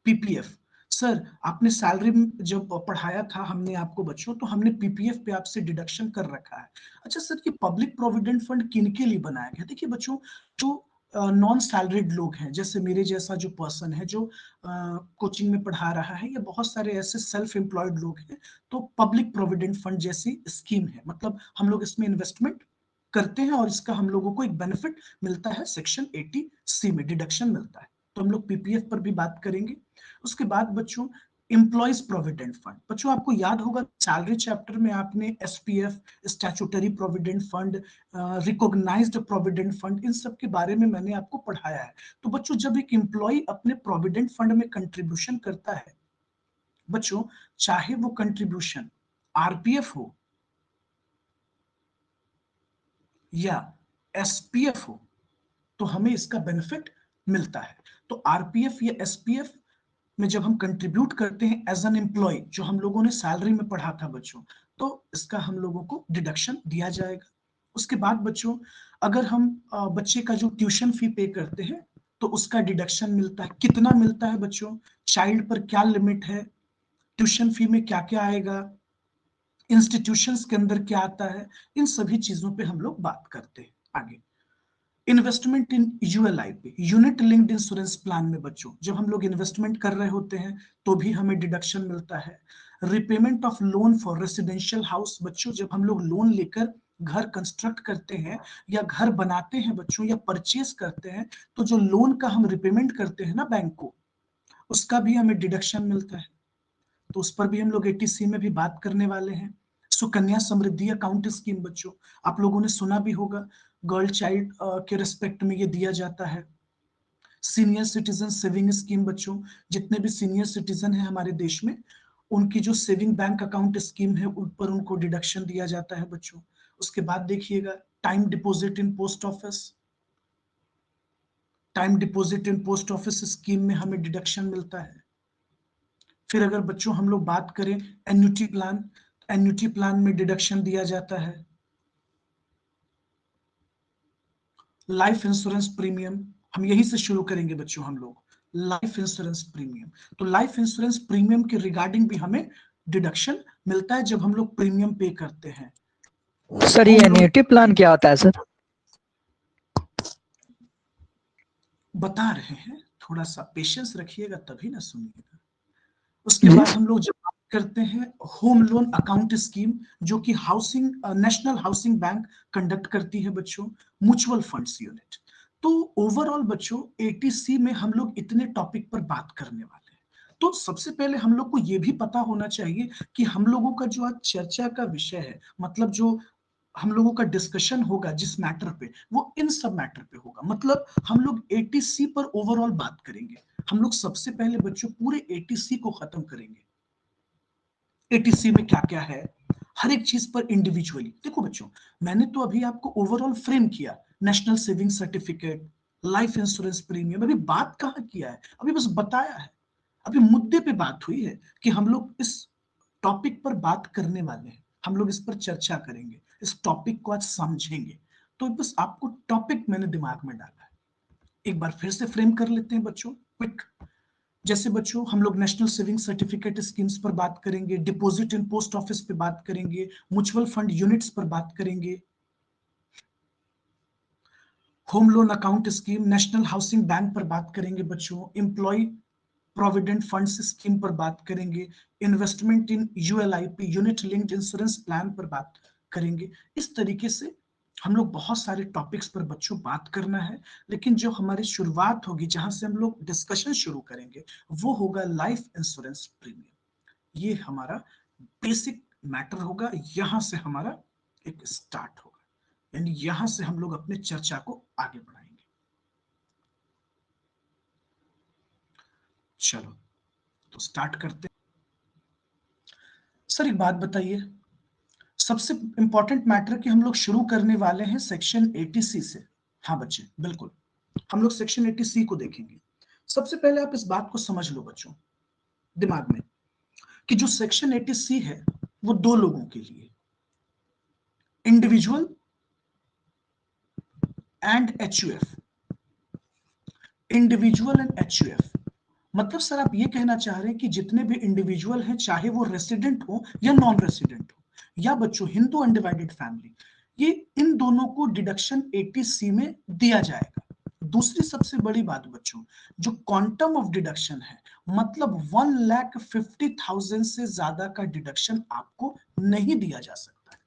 PPF. Sir आपने सैलरी जब पढ़ाया था हमने आपको बच्चों, तो हमने पीपीएफ पे आपसे डिडक्शन कर रखा है। अच्छा सर, ये पब्लिक प्रोविडेंट फंड किनके लिए बनाया गया? देखिए बच्चों, जो नॉन सैलरीड लोग हैं, जैसे मेरे जैसा जो पर्सन है जो कोचिंग में पढ़ा रहा है, या बहुत सारे ऐसे सेल्फ एम्प्लॉयड लोग हैं, तो पब्लिक प्रोविडेंट फंड जैसी स्कीम है, मतलब हम लोग इसमें इन्वेस्टमेंट करते हैं और इसका हम लोगों को एक बेनिफिट मिलता है, सेक्शन 80C में डिडक्शन मिलता है। तो हम लोग पीपीएफ पर भी बात करेंगे। उसके बाद बच्चों एम्प्लॉयज प्रोविडेंट फंड, बच्चों आपको याद होगा सैलरी चैप्टर में आपने SPF, statutory provident fund, recognised provident fund, इन सब के बारे में मैंने आपको पढ़ाया है। तो बच्चों जब एक एम्प्लॉय अपने प्रोविडेंट फंड में कंट्रीब्यूशन करता है बच्चों, चाहे वो कंट्रीब्यूशन आरपीएफ हो या एसपीएफ हो, तो हमें इसका बेनिफिट मिलता है। तो आरपीएफ या एसपीएफ में जब हम कंट्रीब्यूट करते हैं एज एन एम्प्लॉय, जो हम लोगों ने सैलरी में पढ़ा था बच्चों, तो इसका हम लोगों को डिडक्शन दिया जाएगा। उसके बाद बच्चों अगर हम बच्चे का जो ट्यूशन फी पे करते हैं तो उसका डिडक्शन मिलता है। कितना मिलता है बच्चों? चाइल्ड पर क्या लिमिट है, ट्यूशन फी में क्या क्या आएगा, इंस्टीट्यूशंस के अंदर क्या आता है, इन सभी चीजों पे हम लोग बात करते हैं आगे। इन्वेस्टमेंट इन यूएलआई पे, यूनिट लिंक्ड इंश्योरेंस प्लान में बच्चों जब हम लोग इन्वेस्टमेंट कर रहे होते हैं तो भी हमें डिडक्शन मिलता है। Repayment of loan for residential house, बच्चों जब हम लोग लोन लेकर घर कंस्ट्रक्ट करते हैं या घर बनाते हैं बच्चों या परचेज करते हैं, तो जो लोन का हम रिपेमेंट करते हैं ना बैंक को, उसका भी हमें डिडक्शन मिलता है। तो उस पर भी हम लोग 80C में भी बात करने वाले हैं। सुकन्या समृद्धि अकाउंट स्कीम बच्चों, आप लोगों ने सुना भी होगा, गर्ल चाइल्ड के रिस्पेक्ट में ये दिया जाता है। सीनियर सिटीजन सेविंग स्कीम बच्चों, जितने भी सीनियर सिटीजन हैं हमारे देश में, उनकी जो सेविंग बैंक अकाउंट स्कीम है उन पर उनको डिडक्शन दिया जाता है बच्चों। उसके बाद देखिएगा time deposit in post office, time deposit in post office scheme में हमें डिडक्शन मिलता है। फिर अगर बच्चों हम लोग बात करें एन्युटी प्लान, एन्युटी प्लान में डिडक्शन दिया जाता है। लाइफ इंश्योरेंस प्रीमियम, हम यहीं से शुरू करेंगे बच्चों हम लोग, लाइफ इंश्योरेंस प्रीमियम। तो लाइफ इंश्योरेंस प्रीमियम के रिगार्डिंग भी हमें डिडक्शन मिलता है जब हम लोग प्रीमियम पे करते हैं। सर ये एन्युटी प्लान क्या होता है सर? बता रहे हैं, थोड़ा सा पेशेंस रखिएगा तभी ना सुनिएगा। उसके बाद हम लोग जब बात करते हैं होम लोन अकाउंट स्कीम, जो कि housing national housing bank conduct करती है बच्चों, म्यूचुअल फंड्स यूनिट। तो ओवरऑल बच्चों 80C में हम लोग इतने टॉपिक पर बात करने वाले हैं। तो सबसे पहले हम लोग को यह भी पता होना चाहिए कि हम लोगों का जो आज चर्चा का विषय है, मतलब जो हम लोगों का डिस्कशन होगा जिस मैटर पे, वो इन सब मैटर पे होगा। मतलब हम लोग 80C पर ओवरऑल बात करेंगे। हम लोग सबसे पहले बच्चों पूरे 80C को खत्म करेंगे। 80C में क्या क्या है, हर एक चीज पर इंडिविजुअली। देखो बच्चों, मैंने तो अभी आपको ओवरऑल फ्रेम किया, national saving certificate, life insurance premium, अभी बात कहाँ किया है, अभी बस बताया है। अभी मुद्दे पे बात हुई है कि हम लोग इस टॉपिक पर बात करने वाले हैं, हम लोग इस पर चर्चा करेंगे, इस टॉपिक को आज समझेंगे। तो बस आपको टॉपिक मैंने दिमाग में डाला है, एक बार फिर से फ्रेम कर लेते हैं बच्चों क्विक। जैसे बच्चों हम लोग नेशनल सेविंग सर्टिफिकेट स्कीम्स पर बात करेंगे, डिपॉजिट इन पोस्ट ऑफिस पे बात करेंगे, म्यूचुअल फंड यूनिट्स पर बात करेंगे, home loan account scheme, national housing bank पर बात करेंगे बच्चों, एम्प्लॉय प्रोविडेंट फंड्स स्कीम पर बात करेंगे, investment in ULIP unit linked insurance plan पर बात करेंगे। इस तरीके से हम लोग बहुत सारे टॉपिक्स पर बच्चों बात करना है। लेकिन जो हमारी शुरुआत होगी, जहां से हम लोग डिस्कशन शुरू करेंगे, वो होगा लाइफ इंश्योरेंस प्रीमियम। ये हमारा बेसिक मैटर होगा, यहां से हमारा एक स्टार्ट होगा, यानी यहां से हम लोग अपने चर्चा को आगे बढ़ाएंगे। चलो तो स्टार्ट करते हैं। सर एक बात बताइए, सबसे इंपॉर्टेंट मैटर कि हम लोग शुरू करने वाले हैं सेक्शन 80C से। हाँ बच्चे बिल्कुल, हम लोग सेक्शन 80C को देखेंगे। सबसे पहले आप इस बात को समझ लो बच्चों दिमाग में, कि जो सेक्शन 80C है वो दो लोगों के लिए, individual and HUF. Individual and HUF मतलब सर आप ये कहना चाह रहे हैं कि जितने भी इंडिविजुअल हैं, चाहे वो रेसिडेंट हो या नॉन रेसिडेंट हो, या बच्चों हिंदू अनडिवाइडेड फैमिली, ये इन दोनों को डिडक्शन 80C में दिया जाएगा। दूसरी सबसे बड़ी बात बच्चों, जो क्वांटम ऑफ डिडक्शन है, मतलब 1,50,000 से ज्यादा का डिडक्शन आपको नहीं दिया जा सकता है।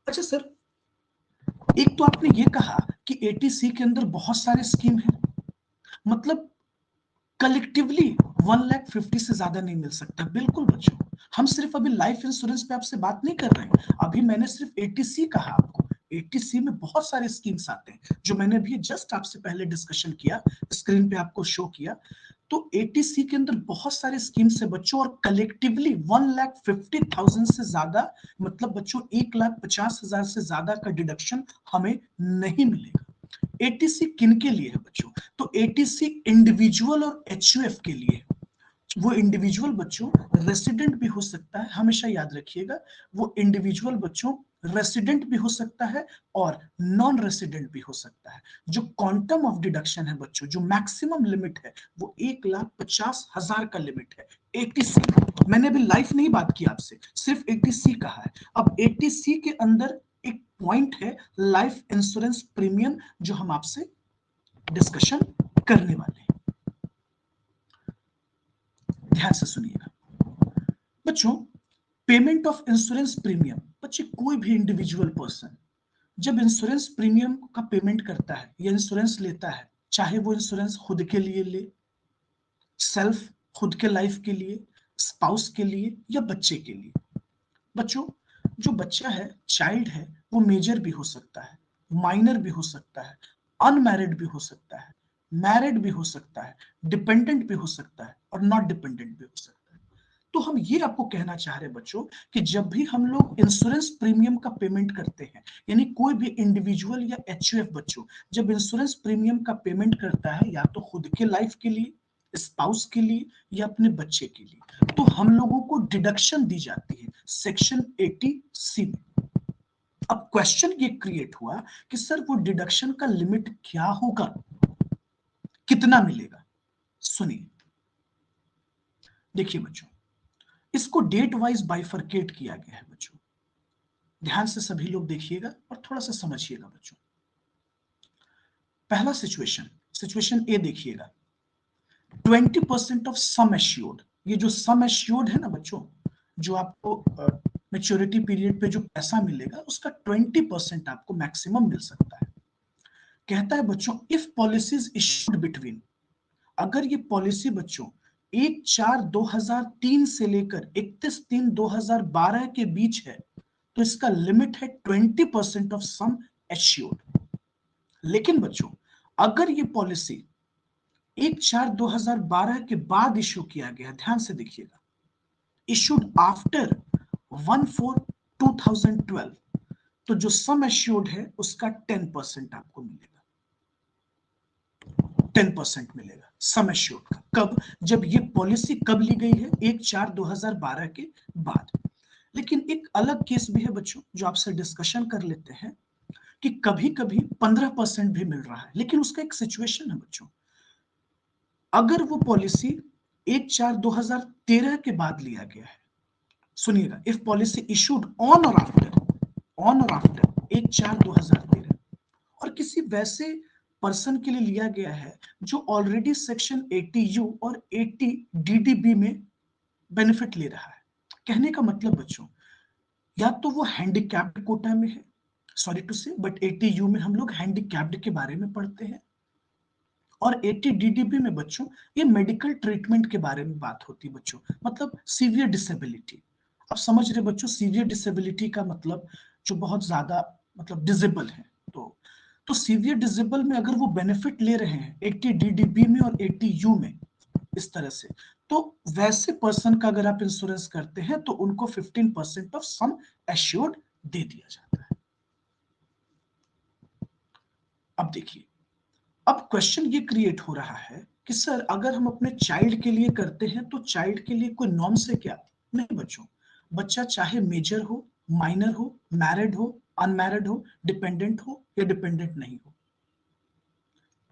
अच्छा सर, एक तो आपने ये कहा कि 80C के अंदर बहुत सारे स्कीम हैं, मतलब कलेक्टिवली 1,50,000 से ज्यादा नहीं मिल सकता। बिल्कुल बच्चों, हम सिर्फ अभी लाइफ इंश्योरेंस पे आपसे बात नहीं कर रहे हैं, अभी मैंने सिर्फ 80C कहा आपको। 80C में बहुत सारे स्कीम्स आते हैं, जो मैंने अभी जस्ट आपसे पहले डिस्कशन किया, स्क्रीन पे आपको शो किया। तो 80C के अंदर बहुत सारे स्कीम्स है बच्चों, और कलेक्टिवली 1,50,000 से ज्यादा, मतलब बच्चों 1,50,000 से ज्यादा का डिडक्शन हमें नहीं मिलेगा। 80C किन के लिए है बच्चों? तो 80C इंडिविजुअल और एचयूएफ के लिए। वो इंडिविजुअल बच्चों रेसिडेंट भी हो सकता है, हमेशा याद रखिएगा, वो इंडिविजुअल बच्चों रेसिडेंट भी हो सकता है और नॉन रेसिडेंट भी हो सकता है। जो क्वांटम ऑफ डिडक्शन है बच्चों, जो मैक्सिमम लिमिट है, वो 1,50,000 का लिमिट है 80C। मैंने अभी लाइफ नहीं बात की आपसे, सिर्फ 80C कहा है। अब 80C के अंदर एक पॉइंट है लाइफ इंश्योरेंस प्रीमियम, जो हम आपसे डिस्कशन करने वाले हैं। ध्यान से सुनिएगा बच्चों, पेमेंट ऑफ इंश्योरेंस प्रीमियम। बच्चे कोई भी इंडिविजुअल पर्सन जब इंश्योरेंस प्रीमियम का पेमेंट करता है या इंश्योरेंस लेता है, चाहे वो इंश्योरेंस खुद के लिए ले, सेल्फ खुद के लाइफ के लिए, स्पाउस के लिए या बच्चे के लिए। बच्चों, जो बच्चा है, चाइल्ड है, वो मेजर भी हो सकता है, माइनर भी हो सकता है, अनमैरिड भी हो सकता है, मैरिड भी हो सकता है, डिपेंडेंट भी हो सकता है और नॉट डिपेंडेंट भी हो सकता है। तो हम ये आपको कहना चाह रहे हैं बच्चों कि जब भी हम लोग इंश्योरेंस प्रीमियम का पेमेंट करते हैं, यानी कोई भी इंडिविजुअल या एचयूएफ बच्चों जब इंश्योरेंस प्रीमियम का पेमेंट करता है, या तो खुद के लाइफ के लिए, स्पाउस के लिए या अपने बच्चे के लिए, तो हम लोगों को डिडक्शन दी जाती है सेक्शन 80C में। अब क्वेश्चन ये क्रिएट हुआ कि सर वो डिडक्शन का लिमिट क्या होगा, कितना मिलेगा। सुनिए, देखिए बच्चों, इसको डेट वाइज बाइफरकेट किया गया है बच्चों। ध्यान से सभी लोग देखिएगा और थोड़ा सा समझिएगा बच्चों। पहला सिचुएशन, सिचुएशन ए देखिएगा, 20% ऑफ सम एश्योर्ड। ये जो सम एश्योर्ड है ना बच्चों, जो आपको मैच्योरिटी पीरियड पे जो पैसा मिलेगा उसका 20% आपको मैक्सिमम मिल सकता है। कहता है बच्चों, इफ पॉलिसीज इश्यूड बिटवीन, अगर ये पॉलिसी बच्चों 1/4/2003 से लेकर 31/3/2012 के बीच है, तो इसका लिमिट है 20% ऑफ सम एश्योर्ड। लेकिन बच्चों, अगर ये पॉलिसी 1/4/2012 के बाद इश्यू किया गया, ध्यान से देखिएगा, इश्यूड आफ्टर 1/4/2012, तो जो सम एश्योर्ड है उसका 10% आपको मिलेगा, 10% मिलेगा सम एश्योर्ड का। कब? जब ये पॉलिसी कब ली गई है? 1/4/2012 के बाद। लेकिन एक अलग केस भी है बच्चों जो आपसे डिस्कशन कर लेते हैं कि कभी कभी 15% भी मिल रहा है, लेकिन उसका एक सिचुएशन है बच्चों। अगर वो पॉलिसी 1/4/2013 के बाद लिया गया है, सुनिएगा, इफ पॉलिसी इशूड ऑन और आफ्टर 1/4/2013 और किसी वैसे पर्सन के लिए लिया गया है जो ऑलरेडी सेक्शन 80U और 80DDB में बेनिफिट ले रहा है। कहने का मतलब बच्चों, या तो वो हैंडीकैप्ड कोटा में है, सॉरी टू से, बट 80U में हम लोग हैंडीकैप्ड के बारे में पढ़ते हैं, और 80DDB में बच्चों ये मेडिकल ट्रीटमेंट के बारे में बात होती है बच्चों, मतलब सीवियर डिसेबिलिटी। अब समझ रहे बच्चों, सीवियर डिसेबिलिटी का मतलब जो बहुत ज्यादा मतलब डिसेबल है, तो सीवियर डिसेबल में अगर वो बेनिफिट ले रहे हैं 80DDB में और 80U में, इस तरह से, तो वैसे पर्सन का अगर आप इंश्योरेंस करते हैं तो उनको 15% ऑफ सम एश्योर्ड दे दिया जाता है। अब देखिए, अब क्वेश्चन ये क्रिएट हो रहा है कि सर अगर हम अपने चाइल्ड के लिए करते हैं तो चाइल्ड के लिए कोई नॉर्म से क्या? नहीं बच्चों, बच्चा चाहे मेजर हो, माइनर हो, मैरिड हो, अनमैरिड हो, डिपेंडेंट हो या डिपेंडेंट नहीं हो,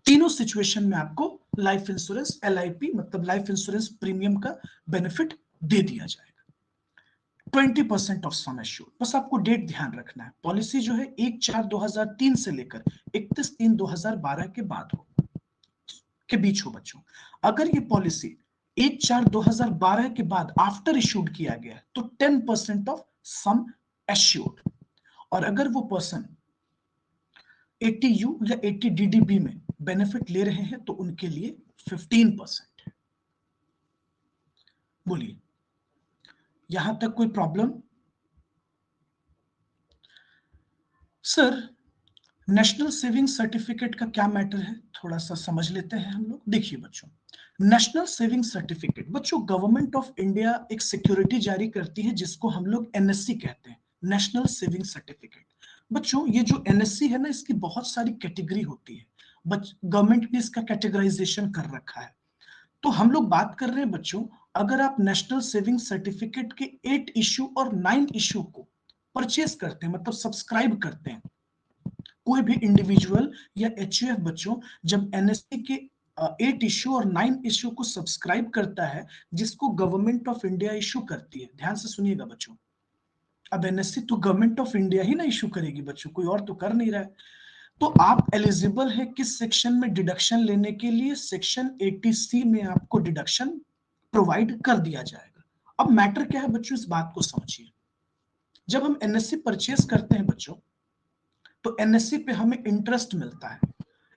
तीनों सिचुएशन में आपको लाइफ इंश्योरेंस LIP मतलब लाइफ इंश्योरेंस प्रीमियम का बेनिफिट दे दिया जाएगा, 20% ऑफ सम एश्योर्ड। बस आपको डेट ध्यान रखना है, पॉलिसी जो है 1/4/2003 से लेकर 31/3/2012 के बाद हो, के बीच हो बच्चों। अगर ये पॉलिसी 1/4/2012 के बाद आफ्टर इशूड किया गया है तो 10% ऑफ सम एश्योर्ड, और अगर वो पर्सन 80U या 80DDB में बेनिफिट ले रहे हैं तो उनके लिए 15% है। बोलिए, यहां तक कोई problem? Sir, national saving certificate का क्या मैटर है, थोड़ा सा समझ लेते हैं हम लोग। देखिए बच्चों, नेशनल सेविंग सर्टिफिकेट बच्चों, गवर्नमेंट ऑफ इंडिया एक सिक्योरिटी जारी करती है जिसको हम लोग NSC कहते हैं, नेशनल सेविंग सर्टिफिकेट। बच्चों, ये जो NSC है ना, इसकी बहुत सारी कैटेगरी होती है, गवर्नमेंट ने इसका कैटेगराइजेशन कर रखा है। तो हम लोग बात कर रहे हैं बच्चों, अगर आप नेशनल सेविंग सर्टिफिकेट के 8 इश्यू और 9 इश्यू को परचेज करते हैं, मतलब सब्सक्राइब करते हैं, कोई भी इंडिविजुअल या HUF बच्चों जब NSC के 8 इश्यू और 9 इश्यू को सब्सक्राइब करता है, जिसको गवर्नमेंट ऑफ इंडिया इश्यू करती है, ध्यान से सुनिएगा बच्चों, अब NSC तो गवर्नमेंट ऑफ इंडिया ही ना इश्यू करेगी बच्चों, कोई और तो कर नहीं रहा है, तो आप एलिजिबल है किस सेक्शन में डिडक्शन लेने के लिए? सेक्शन 80C में आपको डिडक्शन प्रोवाइड कर दिया जाएगा। अब मैटर क्या है बच्चों, इस बात को समझिए। जब हम एनएससी परचेस करते हैं बच्चों, तो एनएससी पे हमें इंटरेस्ट मिलता है,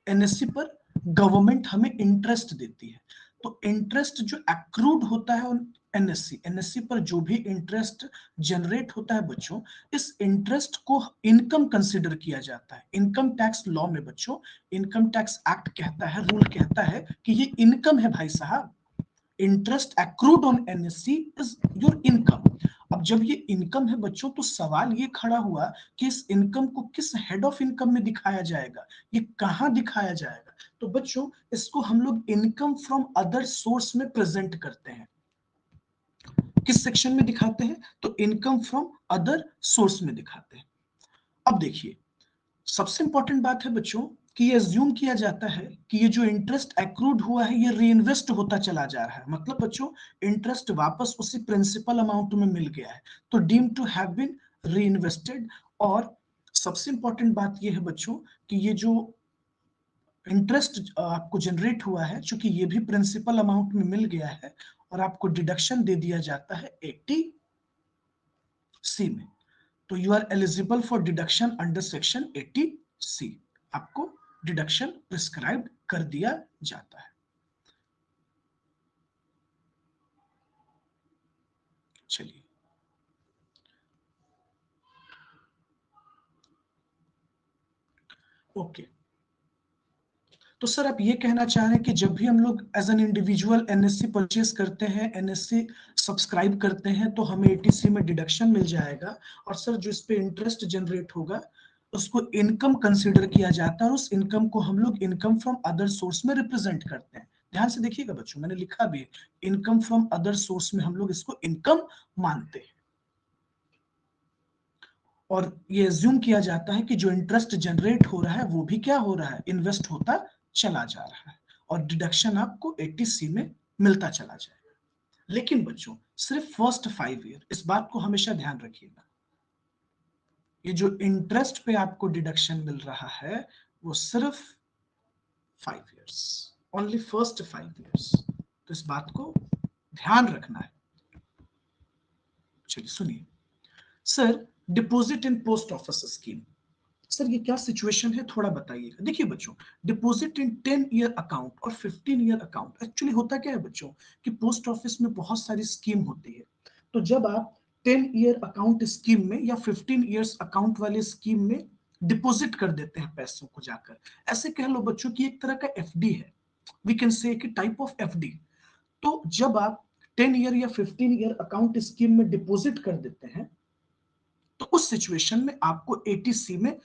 एनएससी पर गवर्नमेंट हमें इंटरेस्ट देती है। तो इंटरेस्ट जो एक्रूड होता है एनएससी, एनएससी पर जो भी इंटरेस्ट जनरेट होता है बच्चों, इस इंटरेस्ट को इनकम कंसिडर किया जाता है। इनकम टैक्स लॉ में बच्चों, इनकम टैक्स एक्ट कहता है, रूल कहता है कि ये इनकम है भाई साहब। Interest accrued on NSC is your income. अब जब ये इनकम है बच्चों, तो सवाल ये खड़ा हुआ कि इस इनकम को किस हेड ऑफ इनकम में दिखाया जाएगा, ये कहां दिखाया जाएगा। तो बच्चों इसको हम लोग इनकम फ्रॉम अदर सोर्स में प्रेजेंट करते हैं। किस सेक्शन में दिखाते हैं? तो इनकम फ्रॉम अदर सोर्स में दिखाते हैं। अब देखिए, सबसे इंपॉर्टेंट बात है बच्चों कि ये अज्यूम किया जाता है कि ये जो इंटरेस्ट एक्रूड हुआ है ये रीइन्वेस्ट होता चला जा रहा है। मतलब बच्चों इंटरेस्ट वापस उसी प्रिंसिपल अमाउंट में मिल गया है, तो डीम टू हैव बीन रीइन्वेस्टेड। और सबसे इंपॉर्टेंट बात ये है बच्चों कि ये जो इंटरेस्ट आपको जनरेट हुआ है, चूंकि ये भी प्रिंसिपल अमाउंट में मिल गया है, और आपको डिडक्शन दे दिया जाता है 80C में, तो you are eligible for deduction under section 80C। आपको डिडक्शन प्रिस्क्राइब कर दिया जाता है। चलिए, ओके। तो सर आप ये कहना चाह रहे हैं कि जब भी हम लोग as an individual NSC purchase करते हैं, एनएससी सब्सक्राइब करते हैं, तो हमें 80C में डिडक्शन मिल जाएगा, और सर जो इस पे इंटरेस्ट जनरेट होगा उसको इनकम कंसीडर किया जाता है, और उस इनकम को हम लोग इनकम फ्रॉम अदर सोर्स में रिप्रेजेंट करते हैं। ध्यान से देखिएगा बच्चों, मैंने लिखा भी है, इनकम फ्रॉम अदर सोर्स में हम लोग इसको इनकम मानते हैं। और ये एज्यूम किया जाता है कि जो इंटरेस्ट जनरेट हो रहा है वो भी क्या हो रहा है, इन्वेस्ट होता चला जा रहा है, और डिडक्शन आपको 80C में मिलता चला जाएगा। लेकिन बच्चों सिर्फ फर्स्ट 5 ईयर, इस बात को हमेशा ध्यान रखिएगा, ये जो इंटरेस्ट पे आपको डिडक्शन मिल रहा है वो सिर्फ 5 ईयर्स, ओनली फर्स्ट 5 ईयर्स। तो इस बात को ध्यान रखना है। चलिए सुनिए, sir deposit in post office scheme, sir ये क्या सिचुएशन है थोड़ा बताइएगा। देखिए बच्चों, डिपॉजिट इन 10 ईयर अकाउंट और 15 ईयर अकाउंट, एक्चुअली होता क्या है बच्चों कि पोस्ट ऑफिस में बहुत सारी स्कीम होती है। तो जब आप 10 ईयर अकाउंट स्कीम में या 15 ईयर्स अकाउंट वाले स्कीम में डिपॉजिट कर देते हैं पैसों को जाकर, ऐसे कह लो बच्चों की एक तरह का एफडी है, वी कैन से कि टाइप ऑफ एफडी। तो जब आप 10 ईयर या 15 ईयर अकाउंट स्कीम में डिपॉजिट कर देते हैं, तो उस सिचुएशन में आपको 80C में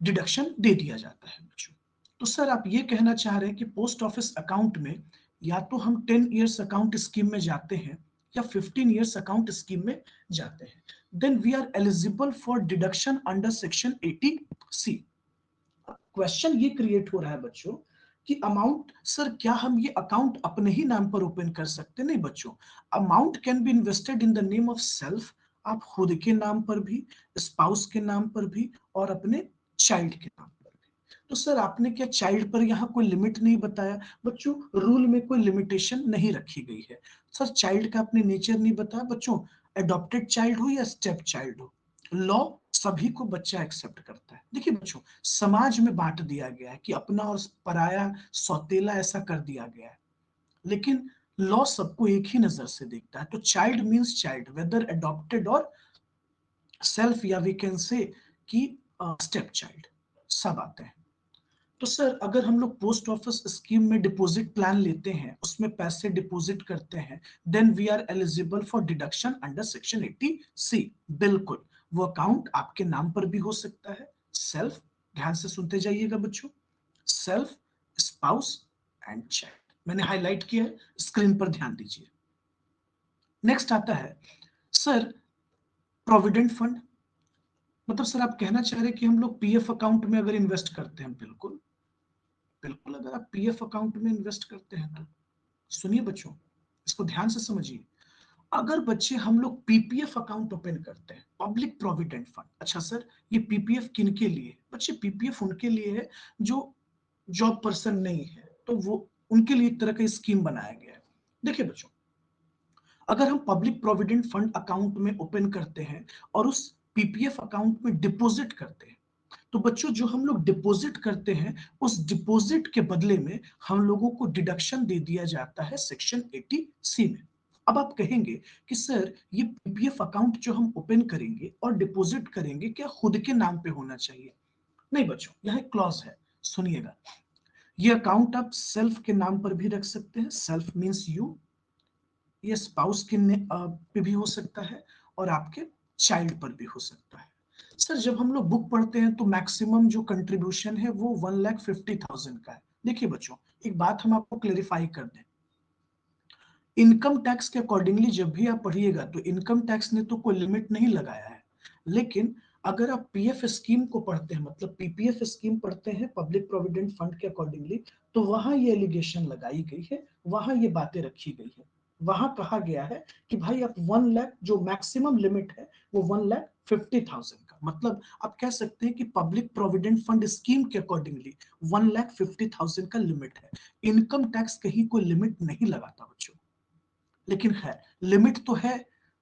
डिडक्शन दे दिया जाता है बच्चों। तो सर आप ये कहना चाह रहे हैं कि पोस्ट ऑफिस अकाउंट में या तो हम 10 ईयर्स अकाउंट स्कीम में जाते हैं या 15 ईयर्स अकाउंट स्कीम में जाते हैं, then we are eligible for deduction under section 80C। Question ये क्रिएट हो रहा है बच्चों कि अमाउंट, सर क्या हम ये अकाउंट अपने ही नाम पर ओपन कर सकते? नहीं बच्चों, amount can be invested in the name of self, आप खुद के नाम पर भी, स्पाउस के नाम पर भी, और अपने चाइल्ड के नाम पर भी। तो सर आपने क्या चाइल्ड पर यहाँ कोई लिमिट नहीं बताया? बच्चों रूल में कोई लिमिटेशन नहीं रखी गई है। सर चाइल्ड का आपने नेचर नहीं बताया बच्चों, एडॉप्टेड चाइल्ड हो या स्टेप चाइल्ड हो, लॉ सभी को बच्चा एक्सेप्ट करता है। देखिए बच्चों, समाज में बांट दिया गया है कि अपना और पराया, सौतेला ऐसा कर दिया गया है, लेकिन लॉ सबको एक ही नजर से देखता है। तो child means child, whether adopted और सेल्फ, या वी कैन से कि स्टेप चाइल्ड, सब आते हैं। तो सर अगर हम लोग पोस्ट ऑफिस स्कीम में डिपॉजिट प्लान लेते हैं, उसमें पैसे डिपॉजिट करते हैं, then we are eligible for deduction under section 80C। बिल्कुल, वो अकाउंट आपके नाम पर भी हो सकता है, सेल्फ, ध्यान से सुनते जाइएगा बच्चों, सेल्फ, स्पाउस एंड चाइल्ड, मैंने हाईलाइट किया है, स्क्रीन पर ध्यान दीजिए। नेक्स्ट आता है सर प्रोविडेंट फंड। मतलब सर आप कहना चाह रहे हैं कि हम लोग पीएफ अकाउंट में अगर इन्वेस्ट करते हैं, बिल्कुल बिल्कुल, अगर आप पीएफ अकाउंट में इन्वेस्ट करते हैं तो सुनिए बच्चों, इसको ध्यान से समझिए। अगर बच्चे हम लोग पीपीएफ अकाउंट ओपन करते हैं, पब्लिक प्रोविडेंट फंड, अच्छा सर ये पीपीएफ किन के लिए? बच्चे पीपीएफ उनके लिए है जो जॉब पर्सन नहीं है, तो वो उनके लिए एक तरह का स्कीम बनाया गया है। देखिए बच्चों, अगर हम पब्लिक प्रोविडेंट फंड अकाउंट में ओपन करते हैं और उस पीपीएफ अकाउंट में डिपॉजिट करते हैं, तो बच्चों जो हम लोग डिपॉजिट करते हैं उस डिपॉजिट के बदले में हम लोगों को डिडक्शन दे दिया जाता है सेक्शन 80C में। अब आप कहेंगे कि सर ये पीपीएफ अकाउंट जो हम ओपन करेंगे और डिपॉजिट करेंगे क्या खुद के नाम पे होना चाहिए? नहीं बच्चों, यहाँ एक क्लॉज है, सुनिएगा। ये अकाउंट आप सेल्फ के नाम पर भी रख सकते हैं, सेल्फ मींस यू। ये स्पाउस के पे भी हो सकता है और आपके चाइल्ड पर भी हो सकता है। सर जब हम लोग बुक पढ़ते हैं तो मैक्सिमम जो कंट्रीब्यूशन है वो 1,50,000 का है। देखिए बच्चों, एक बात हम आपको क्लेरिफाई कर दें, इनकम टैक्स के अकॉर्डिंगली जब भी आप पढ़िएगा तो इनकम टैक्स ने तो कोई लिमिट नहीं लगाया है, लेकिन अगर आप पीएफ स्कीम को पढ़ते हैं, मतलब पीपीएफ स्कीम पढ़ते हैं पब्लिक प्रोविडेंट फंड के अकॉर्डिंगली, तो वहां ये एलिगेशन लगाई गई है, वहां ये बातें रखी गई है। वहां कहा गया है कि भाई आप 1 लाख जो मैक्सिमम लिमिट है वो 1,50,000 का, मतलब आप कह सकते हैं कि पब्लिक प्रोविडेंट फंड स्कीम के अकॉर्डिंगली 1,50,000 का लिमिट है। इनकम टैक्स कहीं कोई लिमिट नहीं लगाता बच्चों, लेकिन है लिमिट तो है,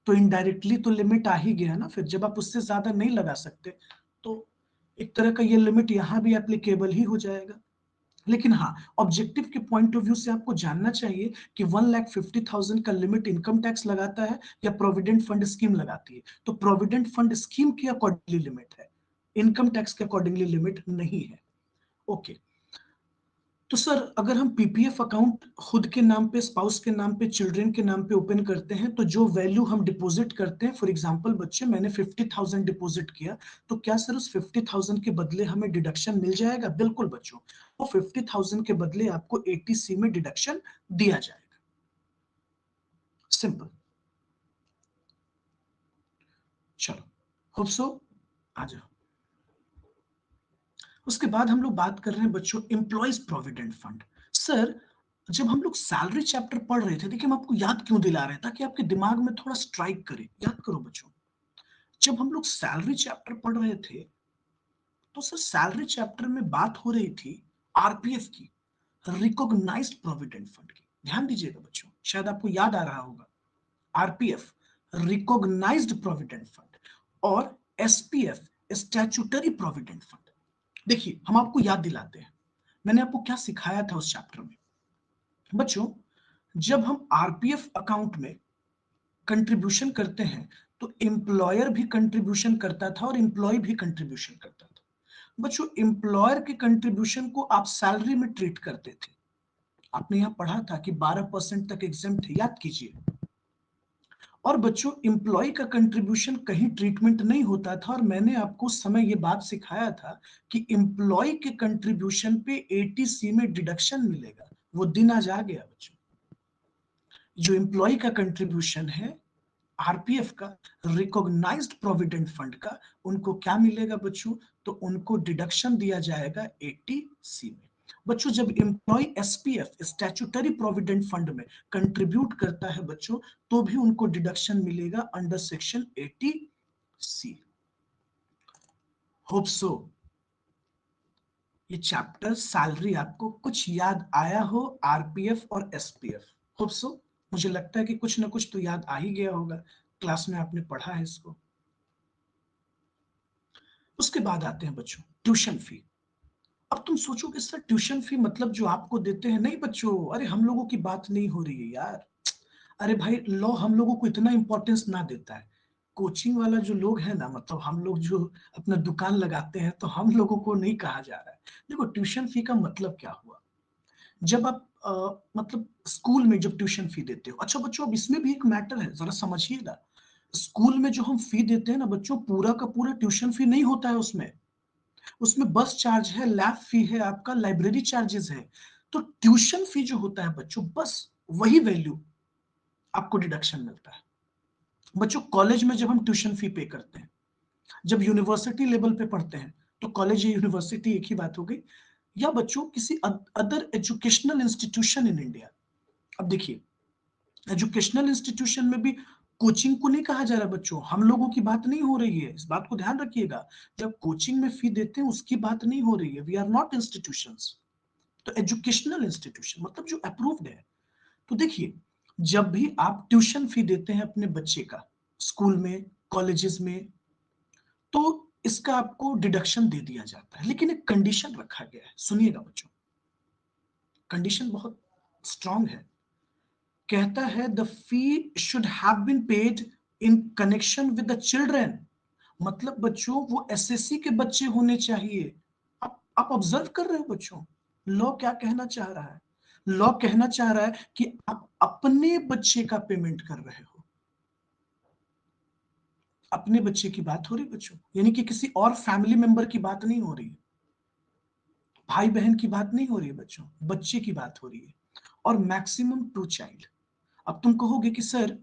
तो इनडायरेक्टली तो लिमिट आ ही गया ना। फिर जब आप उससे ज्यादा नहीं लगा सकते तो एक तरह का ये लिमिट यहां भी एप्लीकेबल ही हो जाएगा। लेकिन हाँ, ऑब्जेक्टिव के पॉइंट ऑफ व्यू से आपको जानना चाहिए कि 1,50,000 का लिमिट इनकम टैक्स लगाता है या प्रोविडेंट फंड स्कीम लगाती है। तो प्रोविडेंट फंड स्कीम के अकॉर्डिंगली लिमिट है, इनकम टैक्स के अकॉर्डिंगली लिमिट नहीं है। ओके, तो सर अगर हम पीपीएफ अकाउंट खुद के नाम पे, स्पाउस के नाम पे, चिल्ड्रन के नाम पे ओपन करते हैं तो जो वैल्यू हम डिपॉजिट करते हैं, फॉर एग्जांपल बच्चे मैंने 50,000 डिपॉजिट किया, तो क्या सर उस 50,000 के बदले हमें डिडक्शन मिल जाएगा? बिल्कुल बच्चों, वो 50,000 के बदले आपको 80C में डिडक्शन दिया जाएगा। सिंपल। चलो, होप सो आ जाओ। उसके बाद हम लोग बात कर रहे हैं बच्चों एम्प्लॉयज प्रोविडेंट फंड। सर जब हम लोग सैलरी चैप्टर पढ़ रहे थे, देखिए हम आपको याद क्यों दिला रहे हैं, ताकि आपके दिमाग में थोड़ा स्ट्राइक करे। याद करो बच्चों, जब हम लोग सैलरी चैप्टर पढ़ रहे थे तो सर सैलरी चैप्टर में बात हो रही थी आरपीएफ की, रिकॉग्नाइज्ड प्रोविडेंट फंड की। ध्यान दीजिएगा बच्चों, शायद आपको याद आ रहा होगा, आरपीएफ रिकॉग्नाइज्ड प्रोविडेंट फंड और एसपीएफ स्टैट्यूटरी प्रोविडेंट फंड। देखिए हम आपको याद दिलाते हैं, मैंने आपको क्या सिखाया था उस चैप्टर में। बच्चों जब हम आरपीएफ अकाउंट में कंट्रीब्यूशन करते हैं तो एम्प्लॉयर भी कंट्रीब्यूशन करता था और एम्प्लॉय भी कंट्रीब्यूशन करता था। बच्चों एम्प्लॉयर के कंट्रीब्यूशन को आप सैलरी में ट्रीट करते थे, आपने यहां पढ़ा था कि 12% तक एग्जाम्प्ट थे, याद कीजिए। और बच्चों एम्प्लॉय का कंट्रीब्यूशन कहीं ट्रीटमेंट नहीं होता था, और मैंने आपको उस समय ये बात सिखाया था कि एम्प्लॉय के कंट्रीब्यूशन पे 80C में डिडक्शन मिलेगा। वो दिन आज आ गया बच्चों, जो एम्प्लॉय का कंट्रीब्यूशन है आरपीएफ का, रिकॉग्नाइज्ड प्रोविडेंट फंड का, उनको क्या मिलेगा बच्चों? तो उनको डिडक्शन दिया जाएगा 80C में। बच्चों जब employ SPF statutory provident fund में कंट्रीब्यूट करता है बच्चों, तो भी उनको डिडक्शन मिलेगा under section 80C। Hope so ये चैप्टर सैलरी आपको कुछ याद आया हो, आरपीएफ और एसपीएफ। होप सो, मुझे लगता है कि कुछ ना कुछ तो याद आ ही गया होगा, क्लास में आपने पढ़ा है इसको। उसके बाद आते हैं बच्चों ट्यूशन फी। अब तुम सोचोगे सर ट्यूशन फी मतलब जो आपको देते हैं? नहीं बच्चों, अरे हम लोगों की बात नहीं हो रही है यार। अरे भाई लॉ हम लोगों को इतना इंपॉर्टेंस ना देता है। कोचिंग वाला जो लोग है ना, मतलब हम लोग जो अपना दुकान लगाते हैं, तो हम लोगों को नहीं कहा जा रहा है। देखो ट्यूशन फी का मतलब क्या हुआ, जब आप मतलब स्कूल में जब ट्यूशन फी देते हो। अच्छा बच्चों अब इसमें भी एक मैटर है, जरा समझिएगा। स्कूल में जो हम फी देते हैं ना बच्चों, पूरा का पूरा ट्यूशन फी नहीं होता है उसमें। उसमें बस चार्ज है, लैब फी है, आपका लाइब्रेरी चार्जेस है। तो ट्यूशन फी जो होता है बच्चों, बस वही वैल्यू आपको डिडक्शन मिलता है। बच्चों कॉलेज में जब हम ट्यूशन फी पे करते हैं, जब यूनिवर्सिटी लेवल पे पढ़ते हैं, तो कॉलेज या यूनिवर्सिटी एक ही बात हो गई, या बच्चों किसी other educational institution in India. अब देखिए एजुकेशनल इंस्टीट्यूशन में भी कोचिंग को नहीं कहा जा रहा बच्चों, हम लोगों की बात नहीं हो रही है, इस बात को ध्यान रखिएगा। जब कोचिंग में फी देते हैं उसकी बात नहीं हो रही है, वी आर नॉट इंस्टीट्यूशंस। तो एजुकेशनल इंस्टीट्यूशन मतलब जो अप्रूव्ड है। तो देखिए जब भी आप ट्यूशन फी देते हैं अपने बच्चे का स्कूल में, कॉलेजेस में, तो इसका आपको डिडक्शन दे दिया जाता है, लेकिन एक कंडीशन रखा गया है। सुनिएगा बच्चों, कंडीशन बहुत स्ट्रांग है। कहता है the fee should have been paid in connection with the children. मतलब बच्चों वो एसएससी के बच्चे होने चाहिए। आप ऑब्जर्व कर रहे हो बच्चों, लॉ क्या कहना चाह रहा है? लॉ कहना चाह रहा है कि आप अपने बच्चे का पेमेंट कर रहे हो। अपने बच्चे की बात हो रही बच्चों, यानी कि किसी और फैमिली मेंबर की बात नहीं हो रही, भाई बहन की बात नहीं हो रही है बच्चों, बच्चे की बात हो रही है। और मैक्सिमम 2 चाइल्ड। अब तुम कहोगे कि सर,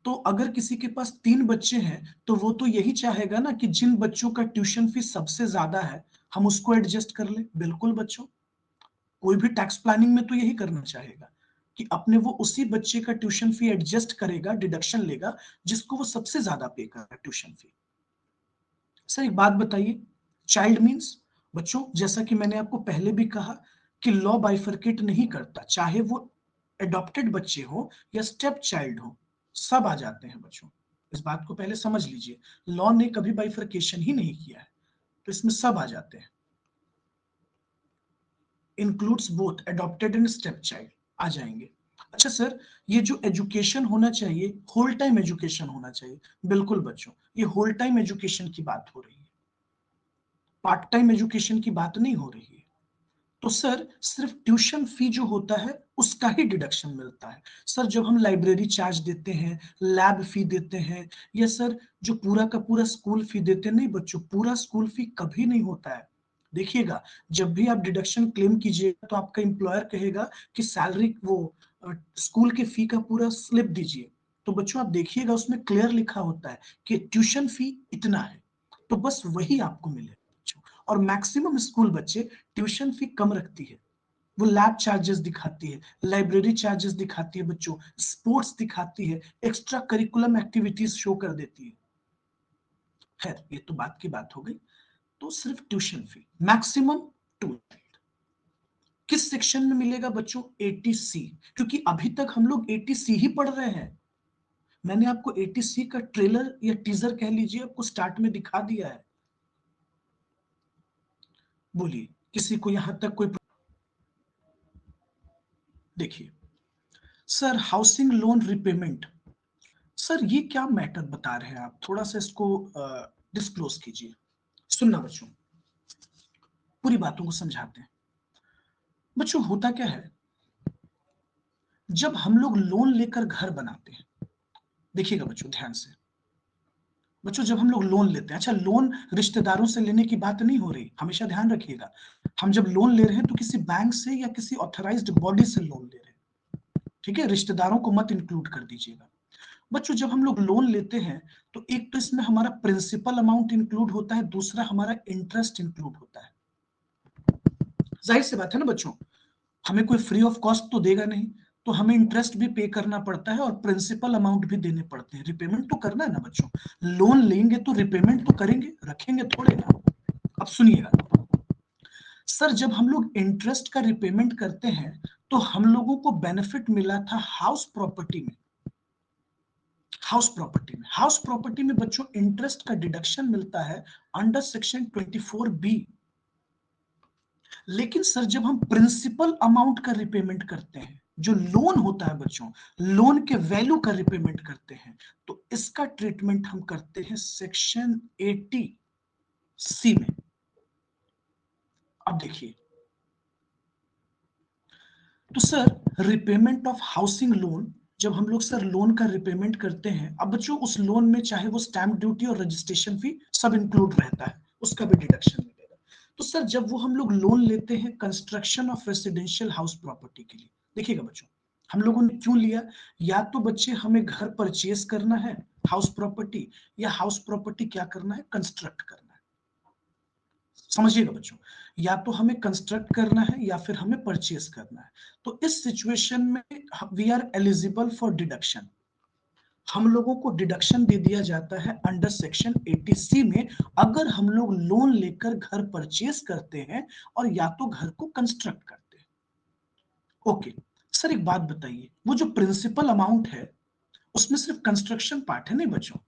तो अगर किसी के पास 3 बच्चे हैं तो वो तो यही चाहेगा ना कि जिन बच्चों का ट्यूशन फीस सबसे ज्यादा है हम उसको एडजस्ट कर ले। बिल्कुल बच्चों, कोई भी टैक्स प्लानिंग में तो यही करना चाहेगा कि अपने वो उसी बच्चे का ट्यूशन फी एडजस्ट करेगा, डिडक्शन लेगा जिसको वो सबसे ज्यादा पे कर रहा है ट्यूशन फी। सर एक बात बताइए, चाइल्ड मीन्स बच्चों, जैसा कि मैंने आपको पहले भी कहा कि लॉ बाइफरकेट नहीं करता, चाहे वो एडॉप्टेड बच्चे हो या स्टेप चाइल्ड हो, सब आ जाते हैं बच्चों। इस बात को पहले समझ लीजिए, लॉ ने कभी बाइफरकेशन ही नहीं किया है, तो इसमें सब आ जाते हैं। Includes both adopted and step child आ जाएंगे। अच्छा सर, ये जो एजुकेशन होना चाहिए होल टाइम एजुकेशन होना चाहिए। बिल्कुल बच्चों, ये होल टाइम एजुकेशन की बात हो रही है, पार्ट टाइम एजुकेशन की बात नहीं हो रही है। तो सर सिर्फ ट्यूशन फी जो होता है उसका ही डिडक्शन मिलता है। सर जब हम लाइब्रेरी चार्ज देते हैं, लैब फी देते हैं, या सर जो पूरा का पूरा स्कूल फी देते हैं, नहीं बच्चों, पूरा स्कूल फी कभी नहीं होता है। देखिएगा, जब भी आप डिडक्शन क्लेम कीजिएगा तो आपका एम्प्लॉयर कहेगा कि सैलरी वो स्कूल के फी का पूरा स्लिप दीजिए। तो बच्चों आप देखिएगा उसमें क्लियर लिखा होता है कि ट्यूशन फी इतना है, तो बस वही आपको मिलेगा बच्चों। और मैक्सिमम स्कूल बच्चे ट्यूशन फी कम रखती है, वो लैब चार्जेस दिखाती है, लाइब्रेरी चार्जेस दिखाती है बच्चों, स्पोर्ट्स दिखाती है, एक्स्ट्रा करिकुलम एक्टिविटीज शो कर देती है। खैर ये तो बात की बात हो गई। तो सिर्फ ट्यूशन फी मैक्सिमम 2। किस सेक्शन में मिलेगा बच्चों? 80C, क्योंकि अभी तक हम लोग 80C ही पढ़ रहे हैं। मैंने आपको 80C का ट्रेलर या टीजर कह लीजिए आपको स्टार्ट में दिखा दिया है। बोलिए, किसी को यहां तक कोई? देखिए sir, housing loan repayment, sir ये क्या मैटर बता रहे हैं आप? थोड़ा सा इसको डिस्क्लोज कीजिए। सुनना बच्चों, पूरी बातों को समझाते हैं। बच्चों होता क्या है, जब हम लोग लोन लेकर घर बनाते हैं, देखिएगा बच्चों ध्यान से, बच्चों जब हम लोग लोन लेते हैं, अच्छा लोन रिश्तेदारों से लेने की बात नहीं हो रही, हमेशा ध्यान रखिएगा। हम जब लोन ले रहे हैं तो किसी बैंक से या किसी ऑथराइज्ड बॉडी से लोन ले रहे हैं, ठीक है? रिश्तेदारों को मत इंक्लूड कर दीजिएगा। बच्चों जब हम लोग लोन लेते हैं तो एक तो इसमें हमारा प्रिंसिपल अमाउंट इंक्लूड होता है, दूसरा हमारा इंटरेस्ट इंक्लूड होता है। जाहिर सी बात है ना बच्चों, हमें कोई फ्री ऑफ कॉस्ट तो देगा नहीं, तो हमें इंटरेस्ट भी पे करना पड़ता है और प्रिंसिपल अमाउंट भी देने पड़ते हैं। रिपेमेंट तो करना है ना बच्चों, लोन लेंगे तो रिपेमेंट तो करेंगे, रखेंगे थोड़े ना। अब सुनिएगा सर, जब हम लोग इंटरेस्ट का रिपेमेंट करते हैं तो हम लोगों को बेनिफिट मिला था हाउस प्रॉपर्टी में। हाउस प्रॉपर्टी में बच्चों इंटरेस्ट का डिडक्शन मिलता है अंडर सेक्शन 24B। लेकिन सर जब हम प्रिंसिपल अमाउंट का रिपेमेंट करते हैं, जो लोन होता है बच्चों, लोन के वैल्यू का रिपेमेंट करते हैं, तो इसका ट्रीटमेंट हम करते हैं सेक्शन 80C में। अब देखिए, तो sir repayment of housing loan, जब हम लोग सर लोन का रिपेमेंट करते हैं, अब बच्चों उस लोन में चाहे वो स्टैंप ड्यूटी और रजिस्ट्रेशन फी सब इंक्लूड रहता है, उसका भी डिडक्शन मिलेगा। तो सर जब वो हम लोग लोन लेते हैं construction of residential house property के लिए, देखिएगा बच्चों हम लोगों ने क्यों लिया, या तो बच्चे हमें घर परचेज करना है हाउस प्रॉपर्टी, या हाउस प्रॉपर्टी क्या करना है, कंस्ट्रक्ट करना है। समझिएगा बच्चों, या तो हमें कंस्ट्रक्ट करना है या फिर हमें परचेज करना है। तो इस सिचुएशन में we are eligible for deduction, हम लोगों को डिडक्शन दे दिया जाता है अंडर सेक्शन 80C में, अगर हम लोग लोन लेकर घर परचेज करते हैं और या तो घर को कंस्ट्रक्ट करते हैं। ओके, सर एक बात बताइए, वो जो प्रिंसिपल अमाउंट है उसमें सिर्फ कंस्ट्रक्शन पार्ट है नहीं बच्चों?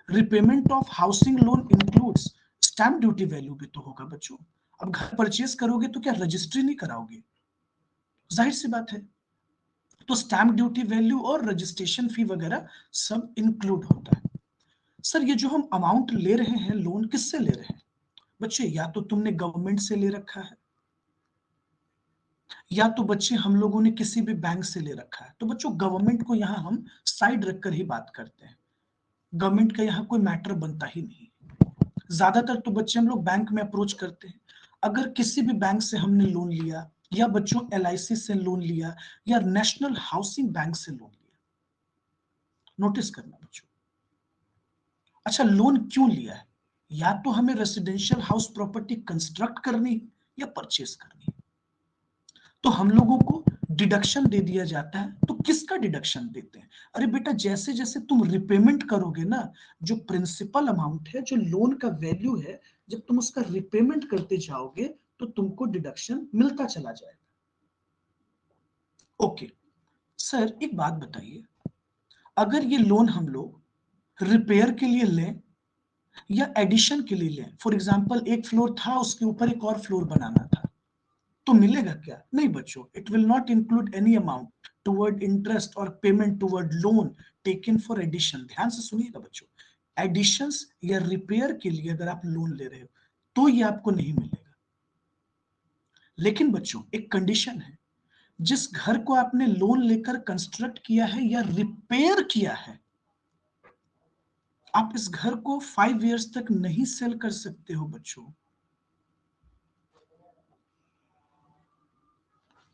Repayment of housing loan includes stamp duty value भी तो होगा बच्चों। अब घर परचेज करोगे तो क्या रजिस्ट्री नहीं कराओगे? जाहिर सी बात है। तो स्टैंप ड्यूटी वैल्यू और रजिस्ट्रेशन फी वगैरह सब इंक्लूड होता है। सर ये जो हम अमाउंट ले रहे हैं लोन किससे ले रहे हैं बच्चे? या तो तुमने गवर्नमेंट से ले रखा है या तो बच्चे हम लोगों ने किसी भी बैंक से ले रखा है। तो बच्चों गवर्नमेंट को यहाँ हम साइड रखकर ही बात करते हैं, गवर्नमेंट का यहाँ कोई मैटर बनता ही नहीं। ज्यादातर तो बच्चे हम लोग बैंक में अप्रोच करते हैं। अगर किसी भी बैंक से हमने लोन लिया या बच्चों एलआईसी से लोन लिया या नेशनल हाउसिंग बैंक से लोन लिया, नोटिस करना बच्चों। अच्छा लोन क्यों लिया है? या तो हमें रेसिडेंशियल हाउस प्रॉपर्टी कंस्ट्रक्ट करनी है या परचेस करनी है। तो हम लोगों को डिडक्शन दे दिया जाता है। तो किसका डिडक्शन देते हैं? अरे बेटा जैसे जैसे तुम रिपेमेंट करोगे ना, जो प्रिंसिपल अमाउंट है, जो लोन का वैल्यू है, जब तुम उसका रिपेमेंट करते जाओगे तो तुमको डिडक्शन मिलता चला जाएगा। ओके सर एक बात बताइए, अगर ये लोन हम लोग रिपेयर के लिए लें या एडिशन के लिए लें, फॉर एग्जांपल एक फ्लोर था उसके ऊपर एक और फ्लोर बनाना था, तो मिलेगा क्या? नहीं बच्चों, it will not include any amount toward interest और payment toward loan taken for addition. ध्यान से सुनिएगा बच्चों, एडिशंस या रिपेयर के लिए अगर आप लोन ले रहे हो तो ये आपको नहीं मिलेगा। लेकिन बच्चों एक कंडीशन है, जिस घर को आपने लोन लेकर कंस्ट्रक्ट किया है या रिपेयर किया है, आप इस घर को 5 इयर्स तक नहीं सेल कर सकते हो बच्चों।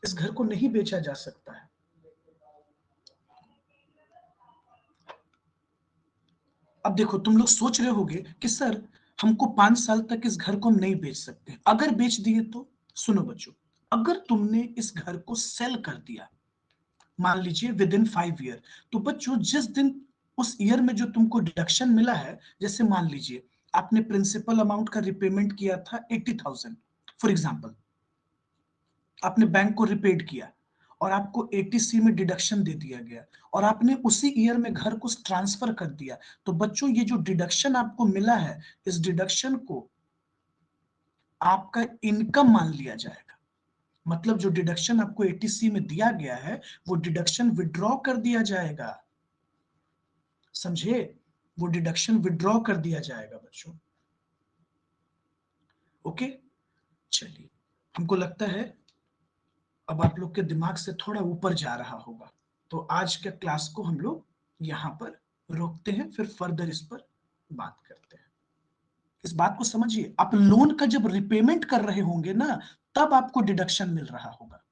इस घर को नहीं बेचा जा सकता है। अब देखो तुम लोग सोच रहे होगे कि सर हमको 5 साल तक इस घर को हम नहीं बेच सकते, अगर बेच दिए तो? सुनो बच्चों, अगर तुमने इस घर को सेल कर दिया मान लीजिए विद इन 5 ईयर, तो बच्चों जिस दिन उस ईयर में जो तुमको डिडक्शन मिला है, जैसे मान लीजिए आपने प्रिंसिपल अमाउंट का रिपेमेंट किया था 80,000 फॉर एग्जाम्पल, आपने बैंक को रिपेड किया और आपको एटीसी में डिडक्शन दे दिया गया और आपने उसी ईयर में घर को ट्रांसफर कर दिया, तो बच्चों ये जो डिडक्शन आपको मिला है, इस डिडक्शन को आपका इनकम मान लिया जाएगा। मतलब जो डिडक्शन आपको एटीसी में दिया गया है वो डिडक्शन विड्रॉ कर दिया जाएगा, समझे? वो डिडक्शन विड्रॉ कर दिया जाएगा बच्चों। ओके चलिए, हमको लगता है अब आप लोग के दिमाग से थोड़ा ऊपर जा रहा होगा, तो आज के क्लास को हम लोग यहाँ पर रोकते हैं, फिर फर्दर इस पर बात करते हैं। इस बात को समझिए, आप लोन का जब रिपेमेंट कर रहे होंगे ना, तब आपको डिडक्शन मिल रहा होगा।